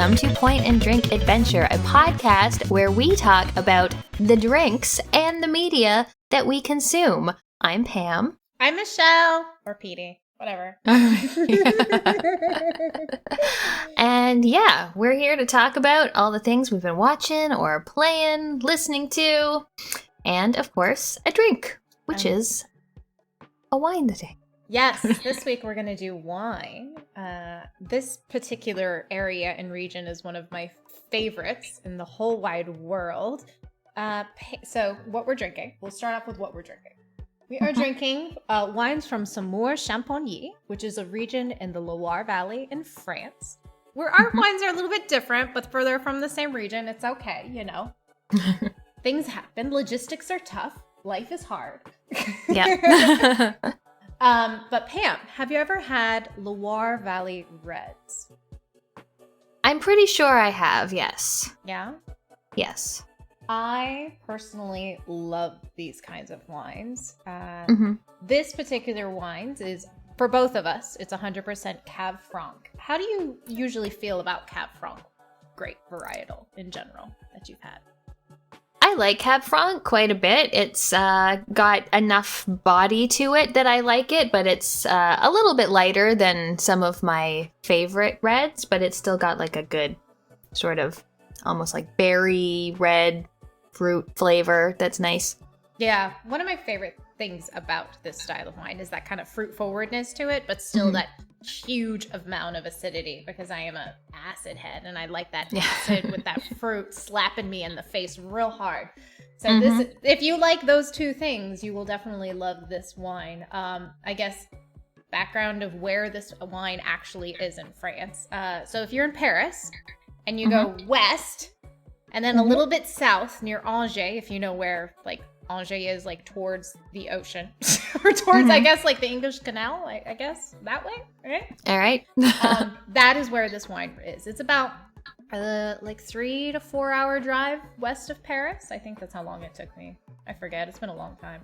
Welcome to Point and Drink Adventure, a podcast where we talk about the drinks and the media that we consume. I'm Pam. I'm Michelle. Or Petey. Whatever. And yeah, we're here to talk about all the things we've been watching or playing, listening to, and of course, a drink, which is a wine today. Yes, this week we're going to do wine. This particular area and region is one of my favorites in the whole wide world. So what we're drinking, we'll start off with what we're drinking. We are drinking wines from Champagne, which is a region in the Loire Valley in France. Where our wines are a little bit different, but they're from the same region. It's okay, you know. Things happen. Logistics are tough. Life is hard. Yeah. But Pam, have you ever had Loire Valley Reds? I'm pretty sure I have, yes. Yeah? Yes. I personally love these kinds of wines. This particular wine is, for both of us, it's 100% Cab Franc. How do you usually feel about Cab Franc grape varietal in general that you've had? I like Cab Franc quite a bit. It's got enough body to it that I like it, but it's a little bit lighter than some of my favorite reds, but it's still got like a good sort of almost like berry red fruit flavor that's nice. Yeah, one of my favorite things about this style of wine is that kind of fruit forwardness to it, but still that huge amount of acidity, because I am a acid head and I like that acid with that fruit slapping me in the face real hard. So this, if you like those two things, you will definitely love this wine. I guess background of where this wine actually is in France. So if you're in Paris and you go west and then a little bit south near Angers, if you know where like Angers is, like towards the ocean or towards I guess like the English Canal, I guess that way, right? All right. That is where this wine is. It's about like 3 to 4 hour drive west of Paris. I think that's how long it took me. I forget, it's been a long time.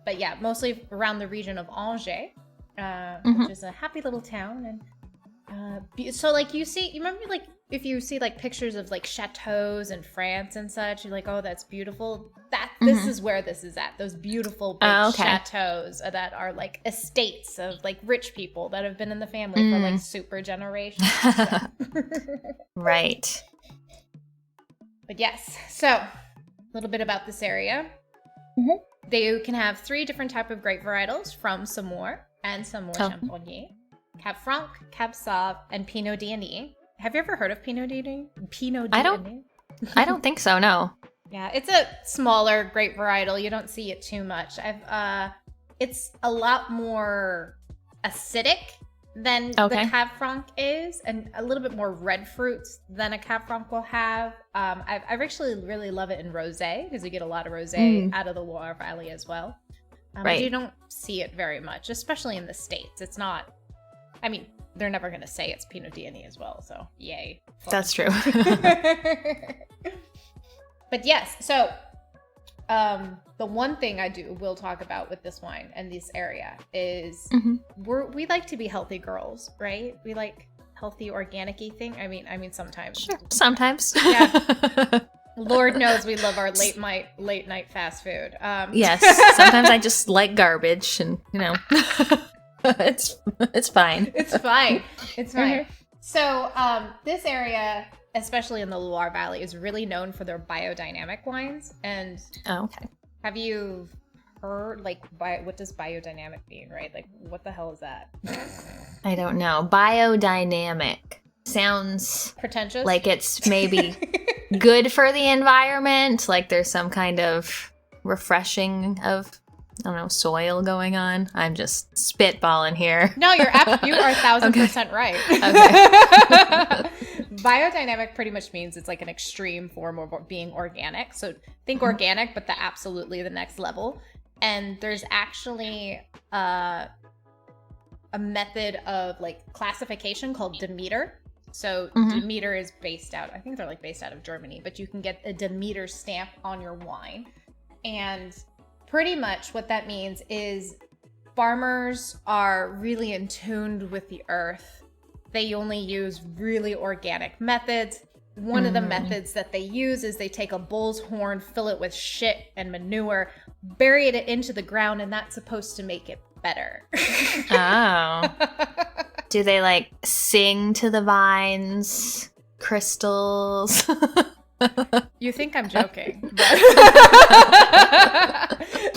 But yeah, mostly around the region of Angers, which is a happy little town. And so like you remember like if you see like pictures of like chateaus in France and such, you're like, oh, that's beautiful. This is where this is at. Those beautiful big chateaus that are like estates of like rich people that have been in the family for like super generations. Right. But yes, so a little bit about this area. They can have 3 different type of grape varietals from Saumur and Saumur Champagne. Cab Franc, Cab Sauv, and Pinot Dionis. Have you ever heard of Pinot Dionis? I don't think so, no. Yeah, it's a smaller grape varietal. You don't see it too much. It's a lot more acidic than the Cab Franc is, and a little bit more red fruits than a Cab Franc will have. I actually really love it in rosé, because you get a lot of rosé out of the Loire Valley as well. But you don't see it very much, especially in the States. It's not, I mean, they're never going to say it's Pinot Dionis as well, so yay. Fun. That's true. But yes, so the one thing will talk about with this wine and this area is we like to be healthy girls, right? We like healthy, organic-y thing. I mean sometimes. Sure, sometimes. Yeah. Lord knows we love our late night fast food. Yes, sometimes I just like garbage, and you know. It's fine. It's fine. It's fine. So this area, especially in the Loire Valley, is really known for their biodynamic wines. And have you heard, like, what does biodynamic mean, right? Like, what the hell is that? I don't know. Biodynamic sounds pretentious. Like it's maybe good for the environment. Like there's some kind of refreshing of, I don't know, soil going on. I'm just spitballing here. No, you are 1,000% right. Okay. Biodynamic pretty much means it's like an extreme form of being organic. So think organic, but absolutely the next level. And there's actually a method of like classification called Demeter. So Demeter is based out, I think they're like based out of Germany, but you can get a Demeter stamp on your wine. And pretty much what that means is farmers are really in tune with the earth. they only use really organic methods. One of the methods that they use is they take a bull's horn, fill it with shit and manure, bury it into the ground, and that's supposed to make it better. Oh. Do they like sing to the vines? Crystals? You think I'm joking. But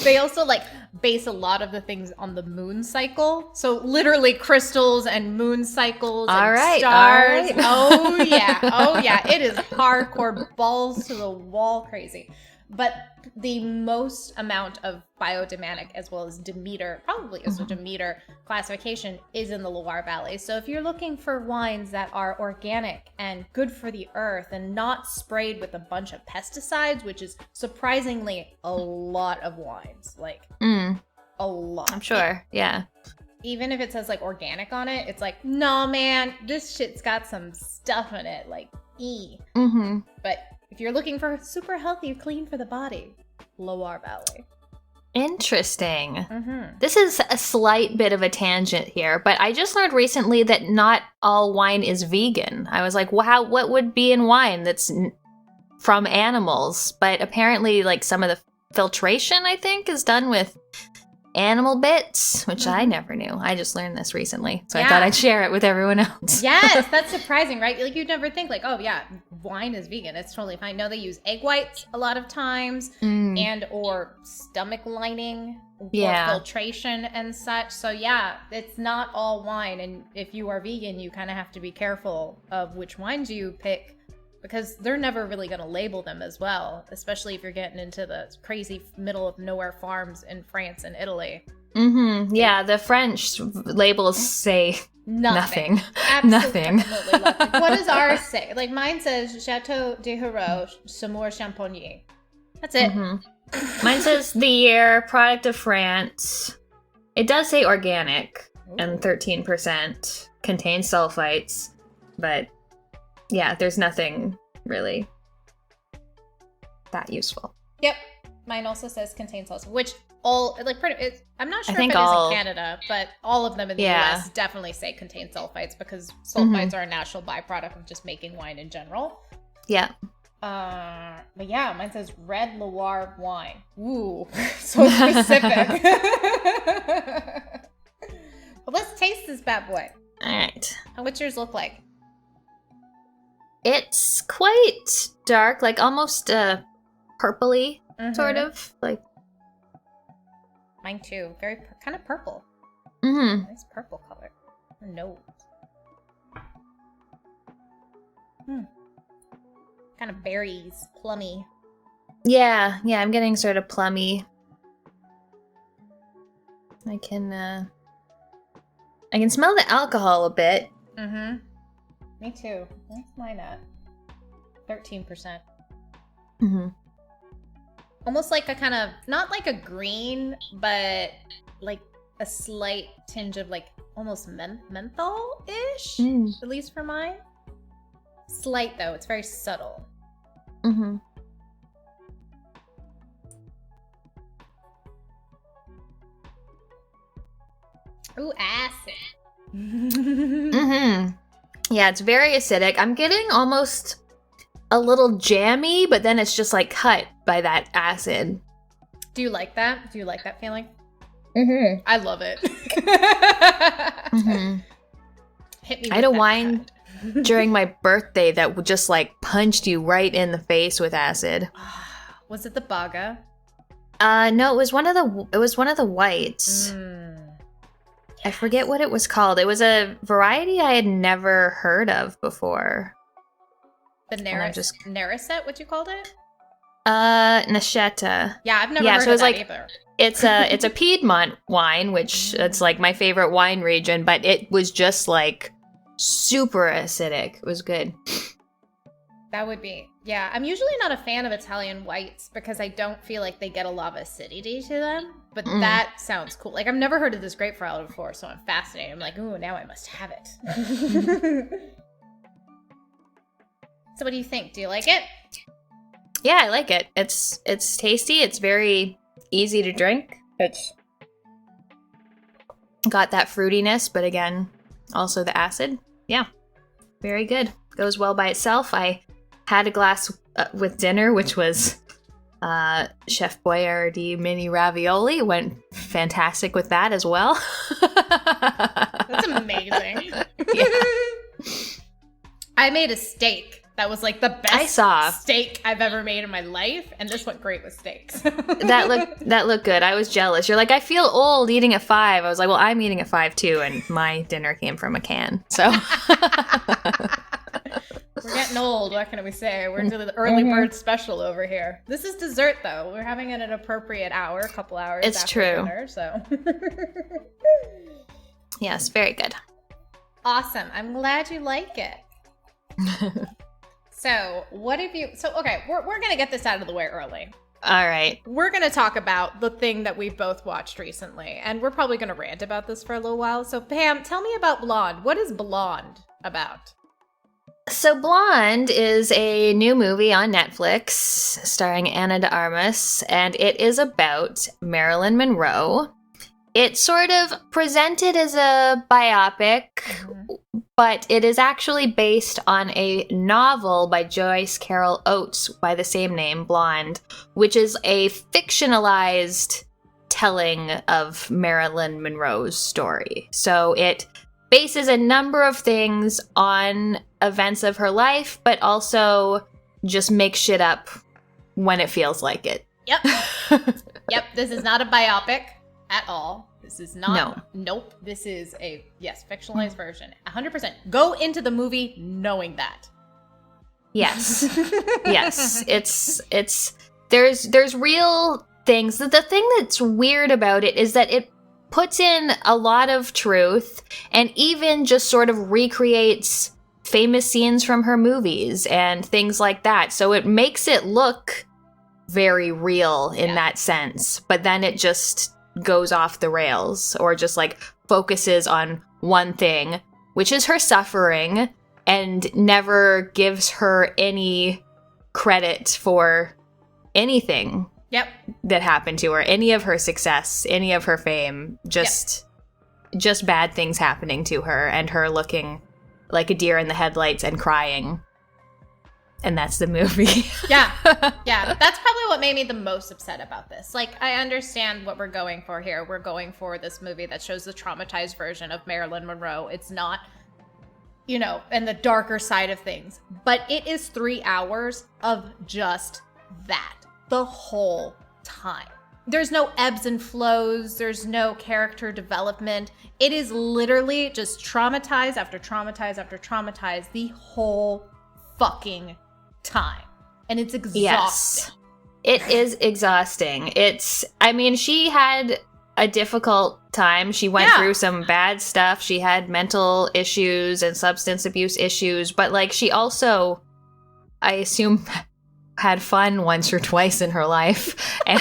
they also like base a lot of the things on the moon cycle. So literally crystals and moon cycles and stars. Oh yeah. Oh yeah. It is hardcore balls to the wall crazy. But the most amount of biodynamic as well as Demeter, probably also Demeter classification is in the Loire Valley. So if you're looking for wines that are organic and good for the earth and not sprayed with a bunch of pesticides, which is surprisingly a lot of wines, like a lot. I'm sure. Yeah. Even if it says like organic on it, it's like, no man, this shit's got some stuff in it, like But if you're looking for super healthy, clean for the body, Loire Valley. Interesting. This is a slight bit of a tangent here, but I just learned recently that not all wine is vegan. I was like, wow, what would be in wine that's from animals? But apparently, like, some of the filtration, I think, is done with animal bits, which I never knew. I just learned this recently, so I thought I'd share it with everyone else. Yes, that's surprising, right? Like, you'd never think like, oh yeah, wine is vegan. It's totally fine. No, they use egg whites a lot of times and or stomach lining for filtration and such. So yeah, it's not all wine. And if you are vegan, you kind of have to be careful of which wines you pick, because they're never really going to label them as well, especially if you're getting into the crazy middle of nowhere farms in France and Italy. Yeah, the French labels say nothing. Absolutely nothing. What does ours say? Like, mine says Chateau de Hero, Saumur Champagny. That's it. Mine says the year, product of France. It does say organic and 13%, contains sulfites, but yeah, there's nothing really that useful. Yep. Mine also says contains sulfite, which all, like, I'm not sure if it is in Canada, but all of them in the US definitely say contain sulfites, because sulfites are a natural byproduct of just making wine in general. Yeah. But yeah, mine says red Loire wine. Ooh, so specific. Well, let's taste this bad boy. All right. What's yours look like? It's quite dark, like almost purpley, sort of. Like mine too. Very kind of purple. Nice purple color. No. Kind of berries, plummy. Yeah, I'm getting sort of plummy. I can smell the alcohol a bit. Me too. What's mine at? 13%. Almost like a kind of, not like a green, but like a slight tinge of like almost menthol-ish, at least for mine. Slight though, it's very subtle. Ooh, acid. Yeah, it's very acidic. I'm getting almost a little jammy, but then it's just like cut by that acid. Do you like that? Do you like that feeling? I love it. Hit me. I had a wine during my birthday that would just like punched you right in the face with acid. Was it the Baga? No, it was one of the whites. I forget what it was called. It was a variety I had never heard of before. The Narrowset, what you called it? Nacheta. Yeah, I've never heard of that either. It's a Piedmont wine, which it's like my favorite wine region, but it was just like super acidic. It was good. That would be. Yeah, I'm usually not a fan of Italian whites because I don't feel like they get a lot of acidity to them. But that sounds cool. Like, I've never heard of this grape varietal before, so I'm fascinated. I'm like, ooh, now I must have it. So what do you think? Do you like it? Yeah, I like it. It's tasty. It's very easy to drink. It's got that fruitiness, but again, also the acid. Yeah. Very good. Goes well by itself. I had a glass with dinner, which was Chef Boyardee mini ravioli. Went fantastic with that as well. That's amazing. Yeah. I made a steak that was like the best steak I've ever made in my life, and this went great with steaks. That looked good. I was jealous. You're like, I feel old eating at 5. I was like, well, I'm eating at 5 too, and my dinner came from a can. So we're getting old. What can we say? We're doing the early bird special over here. This is dessert, though. We're having it at an appropriate hour, a couple hours it's after true. dinner. So yes, very good. Awesome. I'm glad you like it. So, what have you... So, okay, we're going to get this out of the way early. All right. We're going to talk about the thing that we both watched recently, and we're probably going to rant about this for a little while. So, Pam, tell me about Blonde. What is Blonde about? So, Blonde is a new movie on Netflix starring Ana de Armas, and it is about Marilyn Monroe. It's sort of presented as a biopic, but it is actually based on a novel by Joyce Carol Oates by the same name, Blonde, which is a fictionalized telling of Marilyn Monroe's story. So it bases a number of things on events of her life, but also just makes shit up when it feels like it. Yep. Yep, this is not a biopic at all. This is not. No. Nope. This is a, fictionalized version. 100%. Go into the movie knowing that. Yes. Yes. There's real things. The thing that's weird about it is that it puts in a lot of truth and even just sort of recreates famous scenes from her movies and things like that. So it makes it look very real in that sense. But then it just goes off the rails or just like focuses on one thing, which is her suffering, and never gives her any credit for anything that happened to her, any of her success, any of her fame, just bad things happening to her and her looking like a deer in the headlights and crying. And that's the movie. Yeah. That's probably what made me the most upset about this. Like, I understand what we're going for here. We're going for this movie that shows the traumatized version of Marilyn Monroe. It's not, and the darker side of things. But it is 3 hours of just that the whole time. There's no ebbs and flows. There's no character development. It is literally just traumatized after traumatized after traumatized the whole fucking time. And it's exhausting. Yes, it is exhausting. She had a difficult time. She went through some bad stuff. She had mental issues and substance abuse issues, but she also, I assume, had fun once or twice in her life and,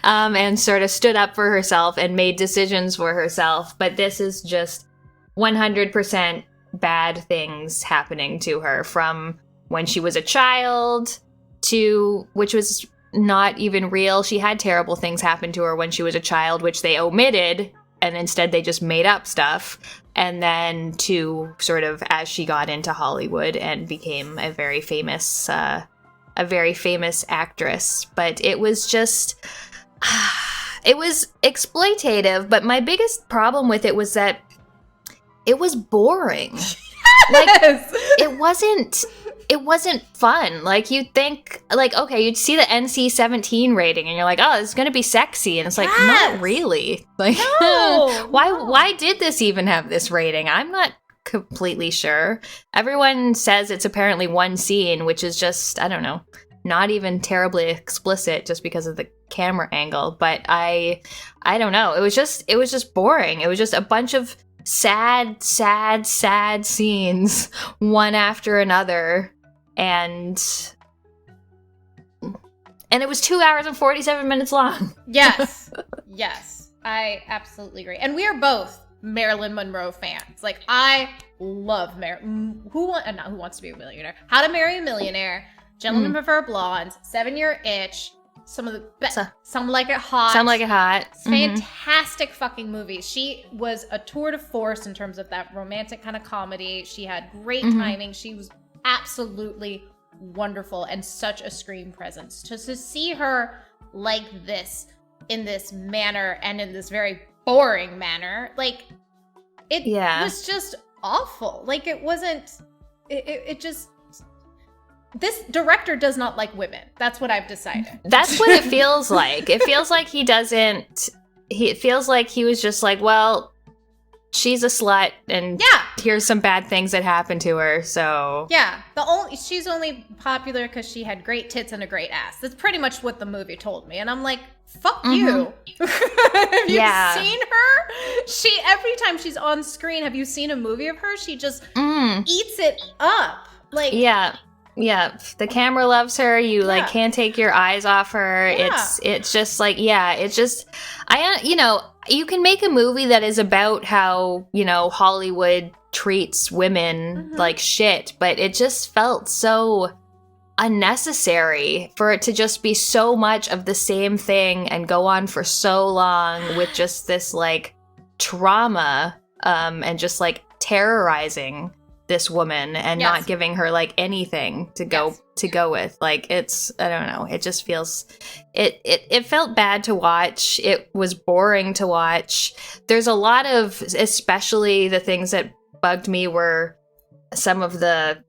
and sort of stood up for herself and made decisions for herself. But this is just 100% bad things happening to her from when she was a child to, which was not even real. She had terrible things happen to her when she was a child, which they omitted, and instead they just made up stuff. And then to sort of as she got into Hollywood and became a very famous actress. But it was just, it was exploitative. But my biggest problem with it was that it was boring. Yes! It wasn't fun. You'd think, okay, you'd see the NC-17 rating and you're like, oh, it's gonna be sexy. And it's like, not really. No! Why did this even have this rating? I'm not completely sure. Everyone says it's apparently one scene, which is just, I don't know, not even terribly explicit just because of the camera angle. But I don't know. It was just boring. It was just a bunch of sad scenes, one after another. And it was 2 hours and 47 minutes long. Yes. Yes. I absolutely agree. And we are both Marilyn Monroe fans. I love Who Wants to Be a Millionaire? How to Marry a Millionaire, Gentlemen Prefer Blondes, 7 Year Itch, some of the best. Some Like It Hot. Some Like It Hot. Fantastic fucking movie. She was a tour de force in terms of that romantic kind of comedy. She had great timing. She was absolutely wonderful and such a screen presence. Just to see her like this, in this manner, and in this very boring manner, like, it was just awful. Like, it wasn't, it just, this director does not like women. That's what I've decided. That's what it feels like. It feels like it feels like he was just like, well, she's a slut, and here's some bad things that happened to her, so... Yeah, she's only popular because she had great tits and a great ass. That's pretty much what the movie told me, and I'm like, fuck you. Have you seen her? Every time she's on screen, have you seen a movie of her? She just eats it up. Like... Yeah, the camera loves her. You like can't take your eyes off her. It's just like, it's just, you can make a movie that is about how, Hollywood treats women like shit, but it just felt so unnecessary for it to just be so much of the same thing and go on for so long with just this like trauma and just like terrorizing this woman and not giving her like anything to go with. Like, it's, I don't know, it just feels, it felt bad to watch. It was boring to watch. There's a lot of, especially the things that bugged me were some of the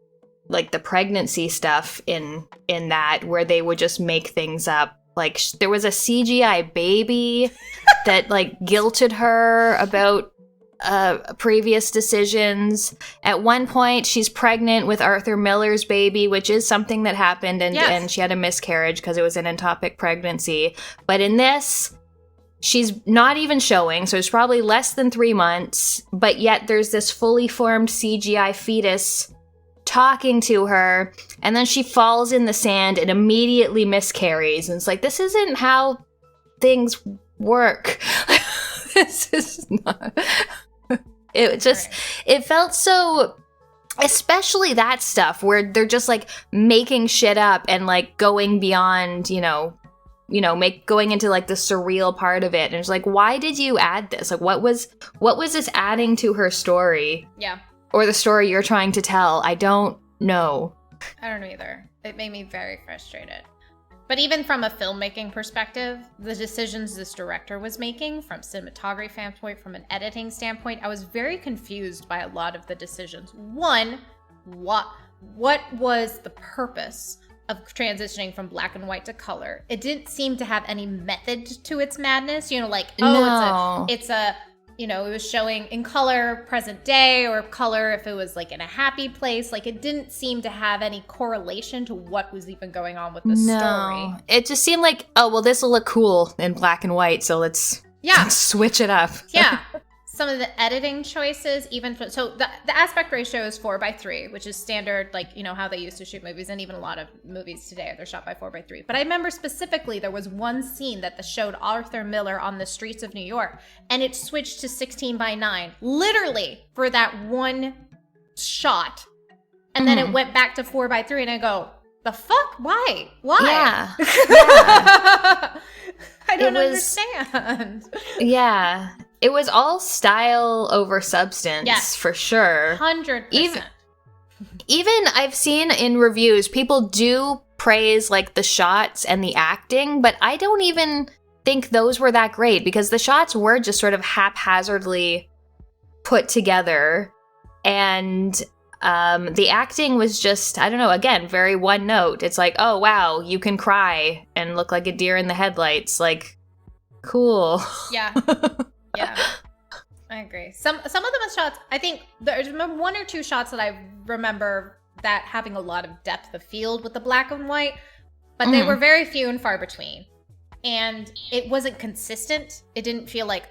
like the pregnancy stuff in that, where they would just make things up. Like, there was a CGI baby that like guilted her about previous decisions. At one point, she's pregnant with Arthur Miller's baby, which is something that happened, and she had a miscarriage because it was an ectopic pregnancy. But in this, she's not even showing, so it's probably less than 3 months, but yet there's this fully formed CGI fetus talking to her, and then she falls in the sand and immediately miscarries. And it's like, this isn't how things work. This is not... It just, it felt so, especially that stuff where they're just like making shit up and like going beyond, going into like the surreal part of it. And it's like, why did you add this? Like, what was this adding to her story? Yeah. Or the story you're trying to tell? I don't know. I don't know either. It made me very frustrated. But even from a filmmaking perspective, the decisions this director was making, from cinematography standpoint, from an editing standpoint, I was very confused by a lot of the decisions. One, what was the purpose of transitioning from black and white to color? It didn't seem to have any method to its madness. It was showing in color present day, or color if it was like in a happy place. Like, it didn't seem to have any correlation to what was even going on with the story. It just seemed like, oh, well, this will look cool in black and white, so let's switch it up. Yeah. Some of the editing choices, so the aspect ratio is 4:3, which is standard, like, how they used to shoot movies, and even a lot of movies today, they're shot by 4:3. But I remember specifically there was one scene that showed Arthur Miller on the streets of New York, and it switched to 16:9, literally for that one shot. And then it went back to 4:3, and I go, the fuck? Why? Yeah. I don't understand. Yeah. It was all style over substance, for sure. 100%. Even I've seen in reviews, people do praise like the shots and the acting, but I don't even think those were that great, because the shots were just sort of haphazardly put together, and the acting was just, I don't know, again, very one note. It's like, oh wow, you can cry and look like a deer in the headlights. Like, cool. Yeah. Yeah, I agree. Some of them shots, I think there's one or two shots that I remember that having a lot of depth of field with the black and white, but they were very few and far between. And it wasn't consistent. It didn't feel like,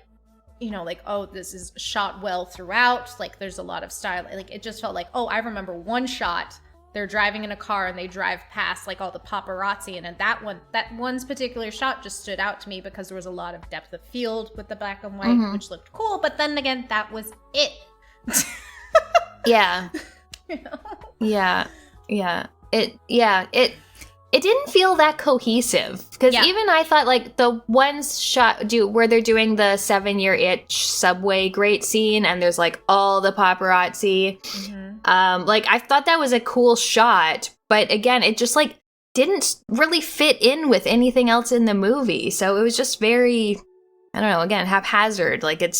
oh, this is shot well throughout. Like, there's a lot of style. Like, it just felt like, oh, I remember one shot. They're driving in a car and they drive past like all the paparazzi, and that one's particular shot just stood out to me because there was a lot of depth of field with the black and white, which looked cool. But then again, that was it. Yeah. Yeah. It it didn't feel that cohesive. Because even I thought, like, the ones where they're doing the 7-Year Itch subway grate scene and there's, like, all the paparazzi. Mm-hmm. Like, I thought that was a cool shot. But again, it just, like, didn't really fit in with anything else in the movie. So it was just very, I don't know, again, haphazard. Like, it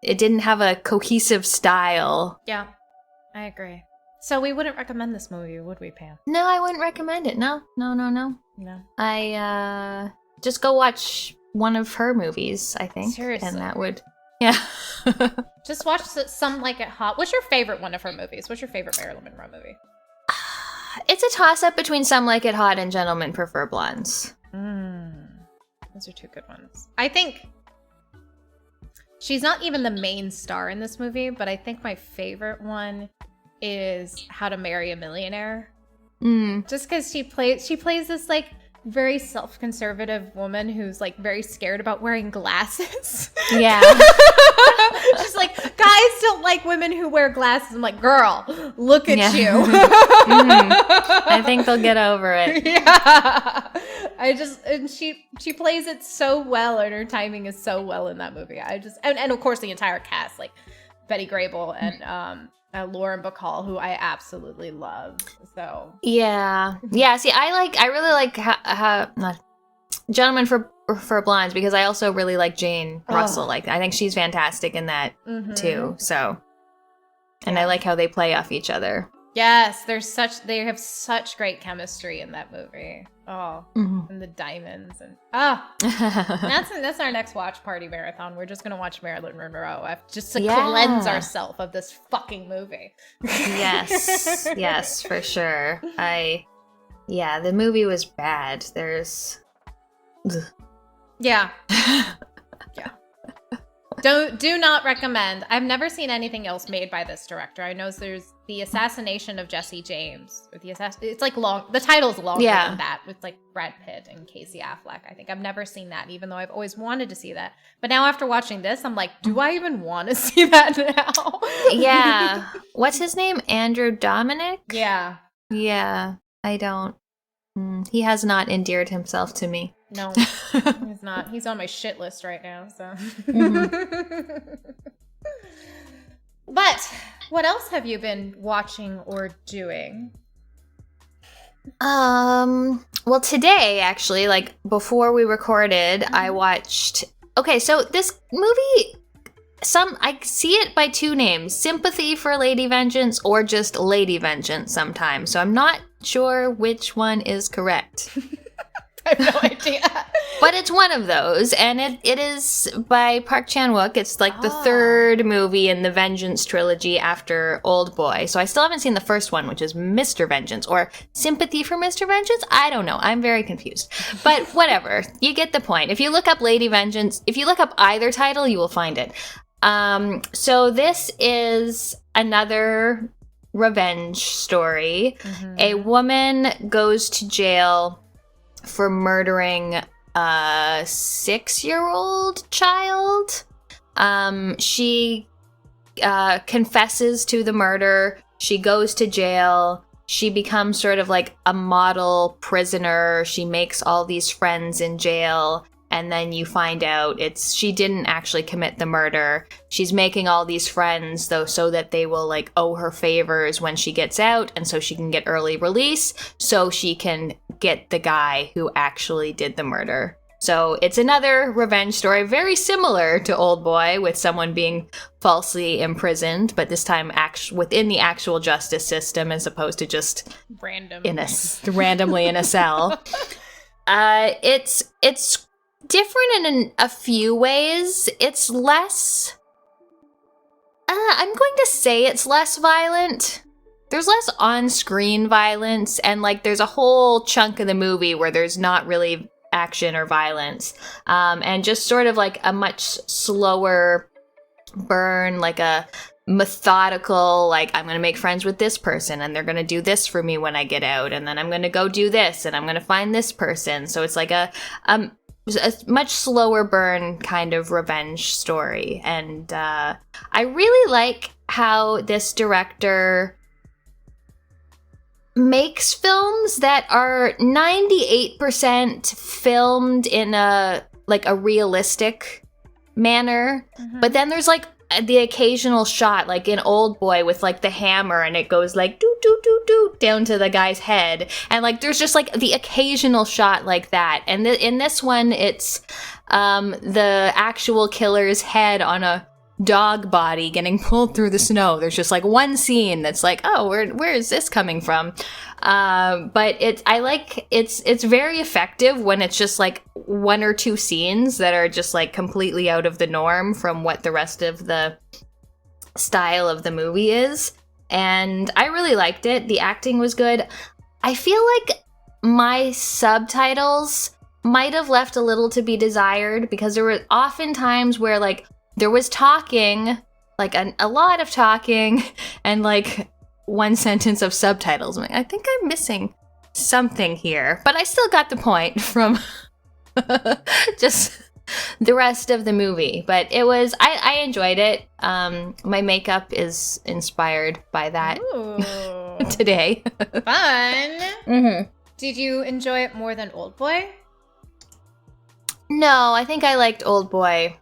didn't have a cohesive style. Yeah, I agree. So we wouldn't recommend this movie, would we, Pam? No, I wouldn't recommend it. No. I just go watch one of her movies, I think. Seriously. And that would, yeah. Just watch Some Like It Hot. What's your favorite one of her movies? What's your favorite Marilyn Monroe movie? It's a toss-up between Some Like It Hot and Gentlemen Prefer Blondes. Those are two good ones. I think she's not even the main star in this movie, but I think my favorite one is How to Marry a Millionaire. Just because she plays this, like, very self-conservative woman who's, like, very scared about wearing glasses. Yeah. She's like, guys don't like women who wear glasses. I'm like, girl, look at you. I think they'll get over it. Yeah. And she plays it so well, and her timing is so well in that movie. And of course the entire cast, like Betty Grable and Lauren Bacall, who I absolutely love. So yeah. See, I really like not Gentlemen for Blondes, because I also really like Jane Russell. Like, I think she's fantastic in that too. So, and I like how they play off each other. Yes, they have such great chemistry in that movie. And the diamonds and that's our next watch party marathon. We're just gonna watch Marilyn Monroe just to cleanse ourselves of this fucking movie. Yes, for sure. The movie was bad. Yeah. Do not recommend. I've never seen anything else made by this director. I know there's The Assassination of Jesse James. It's like long. The title's longer than that, with like Brad Pitt and Casey Affleck. I think I've never seen that, even though I've always wanted to see that. But now after watching this, I'm like, do I even want to see that now? Yeah. What's his name? Andrew Dominic? Yeah. Yeah. I don't. He has not endeared himself to me. No, he's not. He's on my shit list right now, so. But what else have you been watching or doing? Well, today, actually, like, before we recorded, I watched... Okay, so this movie... I see it by two names, Sympathy for Lady Vengeance or just Lady Vengeance sometimes. So I'm not sure which one is correct. I have no idea. But it's one of those, and it is by Park Chan-wook. It's like the third movie in the Vengeance trilogy after Old Boy. So I still haven't seen the first one, which is Mr. Vengeance, or Sympathy for Mr. Vengeance? I don't know. I'm very confused. But whatever. You get the point. If you look up Lady Vengeance, if you look up either title, you will find it. So this is another revenge story. A woman goes to jail for murdering a 6-year-old child. She confesses to the murder. She goes to jail. She becomes sort of like a model prisoner. She makes all these friends in jail. And then you find out she didn't actually commit the murder. She's making all these friends, though, so that they will, like, owe her favors when she gets out, and so she can get early release, so she can get the guy who actually did the murder. So it's another revenge story, very similar to Old Boy, with someone being falsely imprisoned, but this time within the actual justice system, as opposed to just randomly in a cell. It's different in a few ways. It's less... I'm going to say it's less violent. There's less on-screen violence, and, like, there's a whole chunk of the movie where there's not really action or violence. And just sort of, like, a much slower burn, like a methodical, like, I'm going to make friends with this person, and they're going to do this for me when I get out, and then I'm going to go do this, and I'm going to find this person. So it's like a much slower burn kind of revenge story. And I really like how this director makes films that are 98% filmed in a realistic manner, but then there's like the occasional shot, like in Old Boy with like the hammer, and it goes like doo doo doo doo down to the guy's head, and like there's just like the occasional shot like that. And in this one, it's the actual killer's head on a dog body getting pulled through the snow. There's just like one scene that's like, oh, where is this coming from? But it's very effective when it's just like one or two scenes that are just like completely out of the norm from what the rest of the style of the movie is. And I really liked it. The acting was good. I feel like my subtitles might have left a little to be desired, because there were often times where like there was talking, like a lot of talking, and like one sentence of subtitles. I'm like, I think I'm missing something here. But I still got the point from just the rest of the movie. But it was, I enjoyed it. My makeup is inspired by that today. Fun. Mm-hmm. Did you enjoy it more than Old Boy? No, I think I liked Old Boy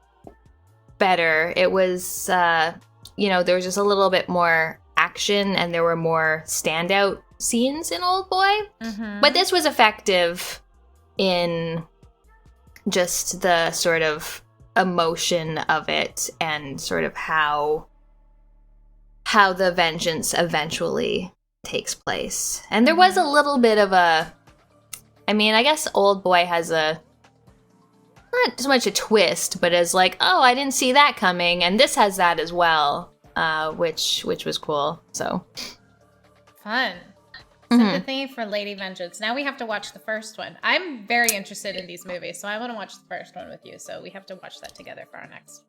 better. It was, there was just a little bit more action, and there were more standout scenes in Old Boy. But this was effective in just the sort of emotion of it, and sort of how the vengeance eventually takes place. And there was a little bit of I guess Old Boy has not so much a twist, but as like, oh, I didn't see that coming, and this has that as well, which was cool. So fun. Sympathy for Lady Vengeance. Now we have to watch the first one. I'm very interested in these movies, so I want to watch the first one with you. So we have to watch that together for our next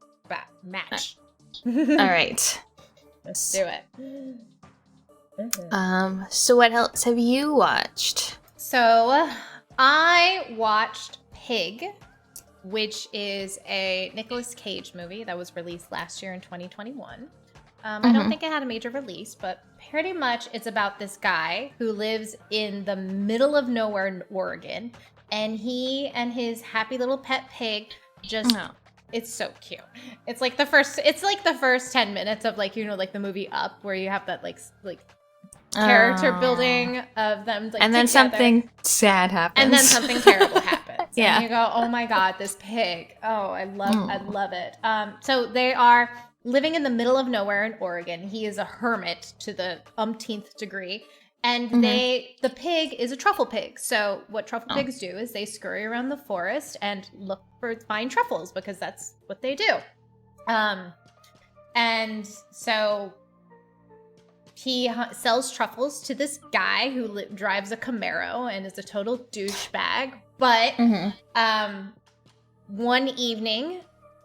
match. All right, let's do it. So what else have you watched? So I watched Pig, which is a Nicolas Cage movie that was released last year in 2021. I don't think it had a major release, but pretty much it's about this guy who lives in the middle of nowhere in Oregon, and he and his happy little pet pig just it's so cute. It's like the first 10 minutes of like the movie Up, where you have that like character building of them like, and then together. Something sad happens, and then something terrible happens. Yeah, and you go, oh my god, this pig. Oh, I love it. So they are living in the middle of nowhere in Oregon. He is a hermit to the umpteenth degree, and the pig is a truffle pig. So what truffle pigs do is they scurry around the forest and find truffles, because that's what they do. And so he sells truffles to this guy who drives a Camaro and is a total douchebag. But one evening,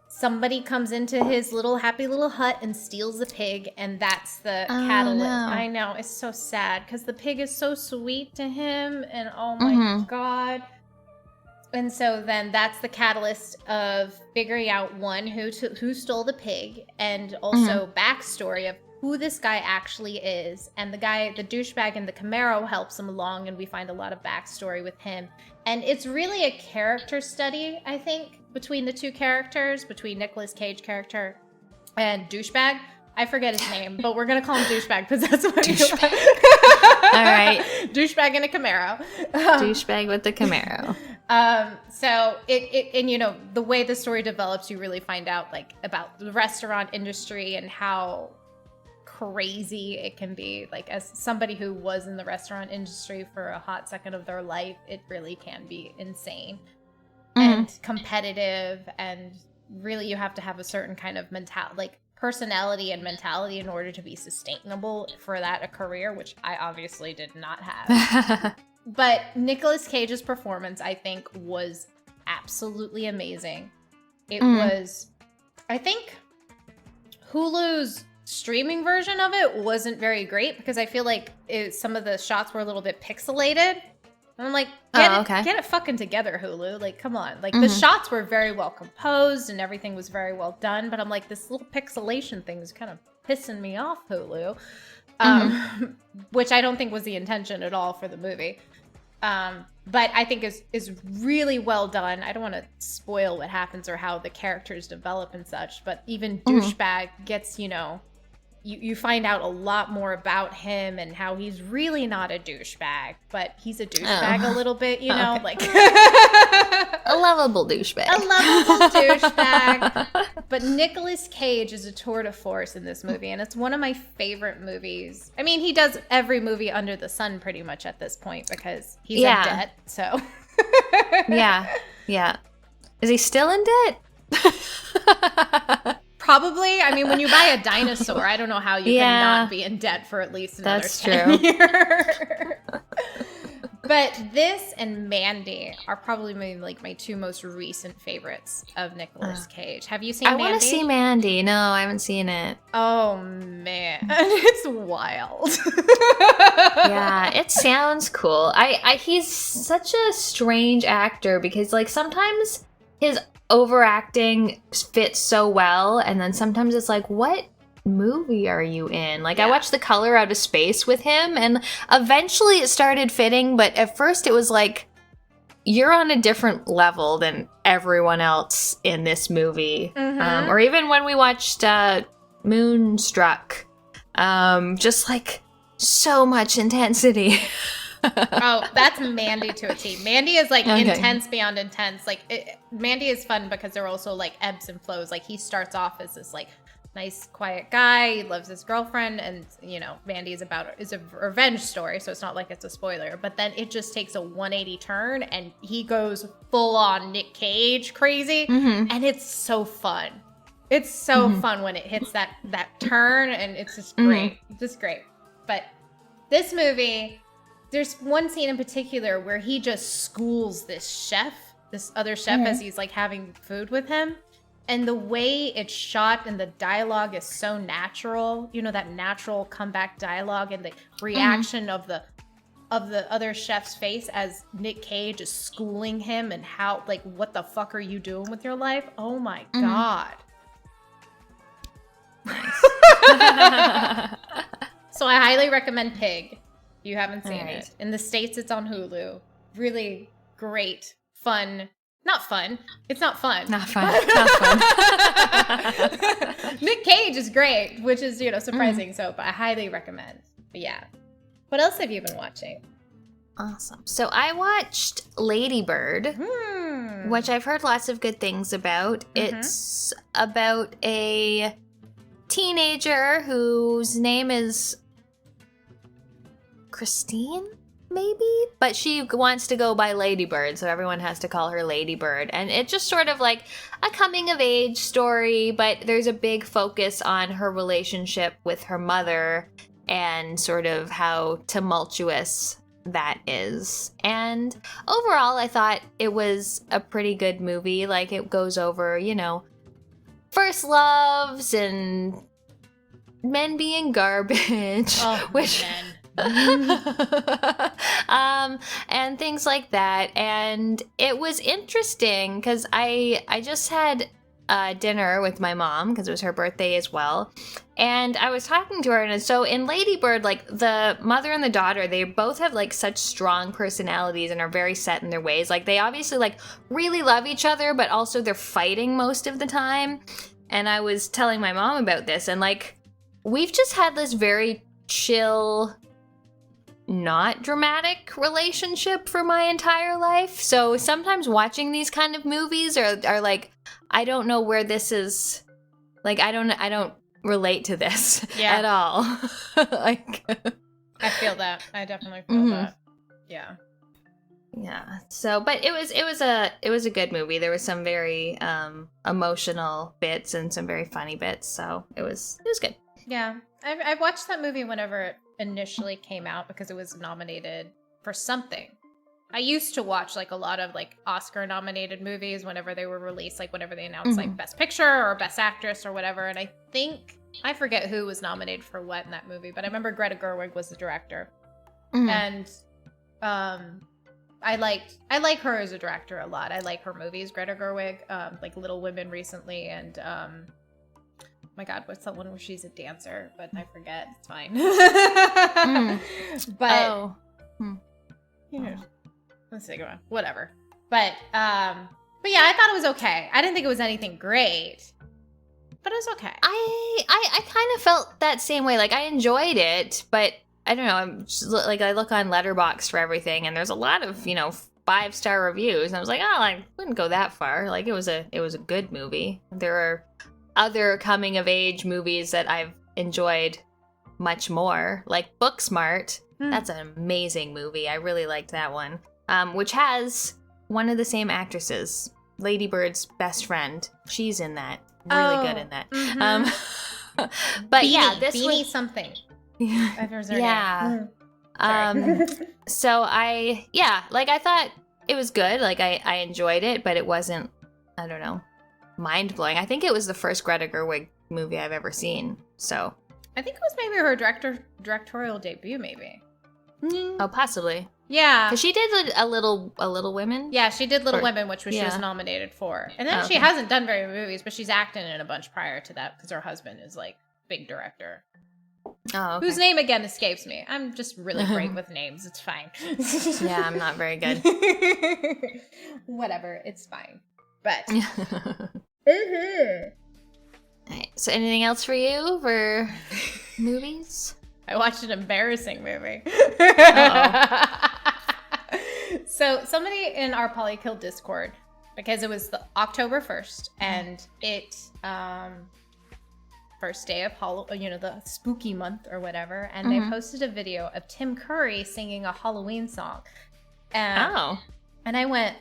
somebody comes into his happy little hut and steals the pig, and that's the catalyst. No. I know, it's so sad, because the pig is so sweet to him, and oh my god. And so then that's the catalyst of figuring out, one, who stole the pig, and also backstory of who this guy actually is. And the douchebag in the Camaro helps him along, and we find a lot of backstory with him. And it's really a character study, I think, between the two characters, between Nicolas Cage character and douchebag. I forget his name, but we're going to call him douchebag, because that's what he's like. All right. Douchebag in a Camaro. Douchebag with the Camaro. So the way the story develops, you really find out like about the restaurant industry and how crazy it can be. Like, as somebody who was in the restaurant industry for a hot second of their life, it really can be insane and competitive, and really you have to have a certain kind of personality and mentality in order to be sustainable for that a career, which I obviously did not have. But Nicolas Cage's performance, I think, was absolutely amazing. It was, I think, Hulu's streaming version of it wasn't very great, because I feel like some of the shots were a little bit pixelated. And I'm like, get it fucking together, Hulu. Like, come on. Like, the shots were very well composed and everything was very well done. But I'm like, this little pixelation thing is kind of pissing me off, Hulu. which I don't think was the intention at all for the movie. But I think is really well done. I don't want to spoil what happens or how the characters develop and such, but even douchebag gets, you find out a lot more about him and how he's really not a douchebag, but he's a douchebag a little bit, like a lovable douchebag. A lovable douchebag. But Nicolas Cage is a tour de force in this movie, and it's one of my favorite movies. I mean, he does every movie under the sun pretty much at this point because he's in debt. So yeah. Is he still in debt? Probably. I mean, when you buy a dinosaur, I don't know how you can not be in debt for at least another 10 years. But this and Mandy are probably my two most recent favorites of Nicolas Cage. Have you seen Mandy? I want to see Mandy. No, I haven't seen it. Oh, man. It's wild. Yeah, it sounds cool. He's such a strange actor because, sometimes his overacting fits so well, and then sometimes it's like, what movie are you in? I watched The Color Out of Space with him, and eventually it started fitting, but at first it was like, you're on a different level than everyone else in this movie. Or even when we watched Moonstruck, just so much intensity. Oh, that's Mandy to a T. Mandy is intense beyond intense. Mandy is fun because there are also ebbs and flows. He starts off as this nice, quiet guy. He loves his girlfriend, and Mandy is a revenge story, so it's not like it's a spoiler. But then it just takes a 180 turn, and he goes full on Nick Cage crazy, and it's so fun. It's so fun when it hits that turn, and it's just great, just great. But this movie. There's one scene in particular where he just schools this other chef, as he's having food with him. And the way it's shot and the dialogue is so natural, that natural comeback dialogue and the reaction of the other chef's face as Nick Cage is schooling him and how, what the fuck are you doing with your life? Oh my God. Nice. So I highly recommend Pig. You haven't seen it. In the States, it's on Hulu. Really great, fun. Not fun. It's not fun. Not fun. Not fun. Nick Cage is great, which is, surprising. So, but I highly recommend. But yeah. What else have you been watching? Awesome. So I watched Ladybird, which I've heard lots of good things about. It's about a teenager whose name is Christine, maybe? But she wants to go by Ladybird, so everyone has to call her Ladybird. And it's just sort of like a coming-of-age story, but there's a big focus on her relationship with her mother and sort of how tumultuous that is. And overall, I thought it was a pretty good movie. It goes over, first loves and men being garbage. Oh, which... men. And things like that. And it was interesting because I just had dinner with my mom because it was her birthday as well. And I was talking to her, and so in Ladybird, the mother and the daughter, they both have such strong personalities and are very set in their ways. They obviously really love each other, but also they're fighting most of the time. And I was telling my mom about this, and we've just had this very chill, not dramatic relationship for my entire life. So sometimes watching these kind of movies are I don't know where this is. I don't relate to this at all. I feel that. I definitely feel that. Yeah. Yeah. So, but it was a good movie. There was some very emotional bits and some very funny bits. So it was good. Yeah. I watched that movie whenever it initially came out because it was nominated for something. I used to watch a lot of Oscar nominated movies whenever they were released, whenever they announced Best Picture or Best Actress or whatever. And I forget who was nominated for what in that movie, but I remember Greta Gerwig was the director. And I like her as a director a lot. I like her movies, Greta Gerwig, Little Women recently, and my God, what's that one where she's a dancer? But I forget. It's fine. But you know, let's see, go on. Whatever. But yeah, I thought it was okay. I didn't think it was anything great, but it was okay. I kind of felt that same way. Like, I enjoyed it, but I don't know. I'm just, like, I look on Letterboxd for everything, and there's a lot of 5-star reviews, and I was like, oh, I wouldn't go that far. Like, it was a good movie. There are other coming of age movies that I've enjoyed much more, like Booksmart. That's an amazing movie. I really liked that one, which has one of the same actresses, Ladybird's best friend. She's in that. Really good in that. But Beanie, this Beanie was something. yeah. So I thought it was good. Like, I enjoyed it, but it wasn't, I don't know, mind-blowing. I think it was the first Greta Gerwig movie I've ever seen. So I think it was maybe her directorial debut, maybe. Oh, possibly. Yeah. Because she did a Little Women. Yeah, she did Little Women, which she was nominated for. And then she hasn't done very many movies, but she's acted in a bunch prior to that because her husband is, like, big director. Oh, okay. Whose name, again, escapes me. I'm just really great with names. It's fine. Yeah, I'm not very good. Whatever. It's fine. But. Right, so anything else for you for movies? I watched an embarrassing movie. So somebody in our Polykill Discord, because it was the October 1st, and it first day of the spooky month or whatever, and they posted a video of Tim Curry singing a Halloween song. And I went,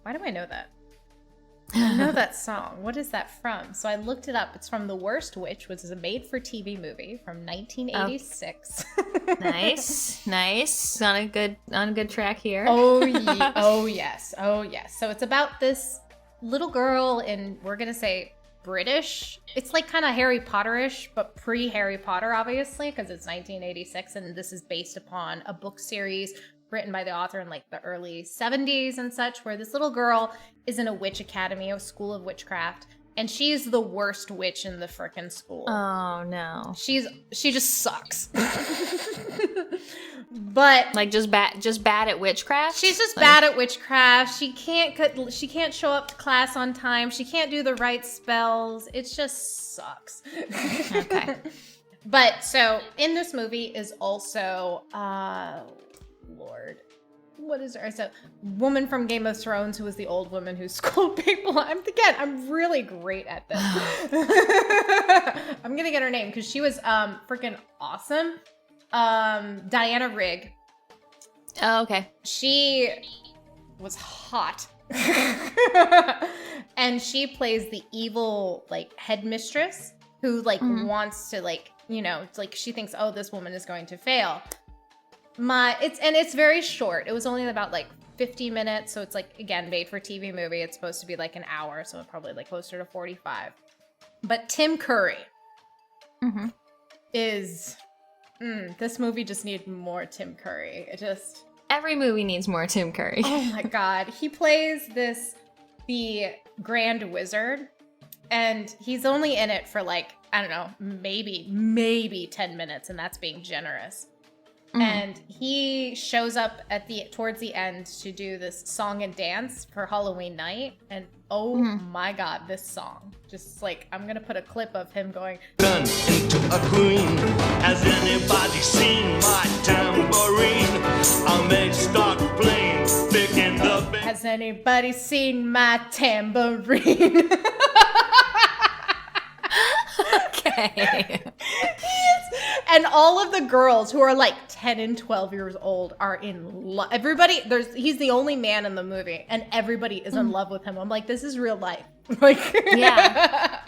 why do I know that? I know that song. What is that from? So I looked it up. It's from The Worst Witch, which is a made-for-TV movie from 1986. Nice. On a good track here. Oh yes. So it's about this little girl in, we're gonna say, British. It's like kind of Harry Potter-ish, but pre-Harry Potter, obviously, because it's 1986, and this is based upon a book series written by the author in like the early 70s and such, where this little girl is in a witch academy, a school of witchcraft, and she's the worst witch in the frickin' school. Oh no. She just sucks. But like just bad at witchcraft? She's just bad at witchcraft. She can't show up to class on time. She can't do the right spells. It just sucks. Okay. But so in this movie is also Lord, what is her? So, woman from Game of Thrones, who was the old woman who schooled people. I'm really great at this. I'm gonna get her name because she was freaking awesome. Diana Rigg. Oh, okay. She was hot. And she plays the evil like headmistress who like wants to like, it's like she thinks, oh, this woman is going to fail. It's very short. It was only about like 50 minutes, so it's like, again, made for TV movie. It's supposed to be like an hour, so it's probably like closer to 45. But Tim Curry is this movie just needs more Tim Curry. Every movie needs more Tim Curry. Oh my God. He plays the Grand Wizard, and he's only in it for like, I don't know, maybe 10 minutes, and that's being generous. And he shows up towards the end to do this song and dance for Halloween night. And oh my God, this song. Just like, I'm going to put a clip of him going, "Turn into a queen. Has anybody seen my tambourine? I may start playing, picking the band. Has anybody seen my tambourine?" Okay. And all of the girls who are like 10 and 12 years old are in love. He's the only man in the movie, and everybody is in love with him. I'm like, this is real life. Like, yeah.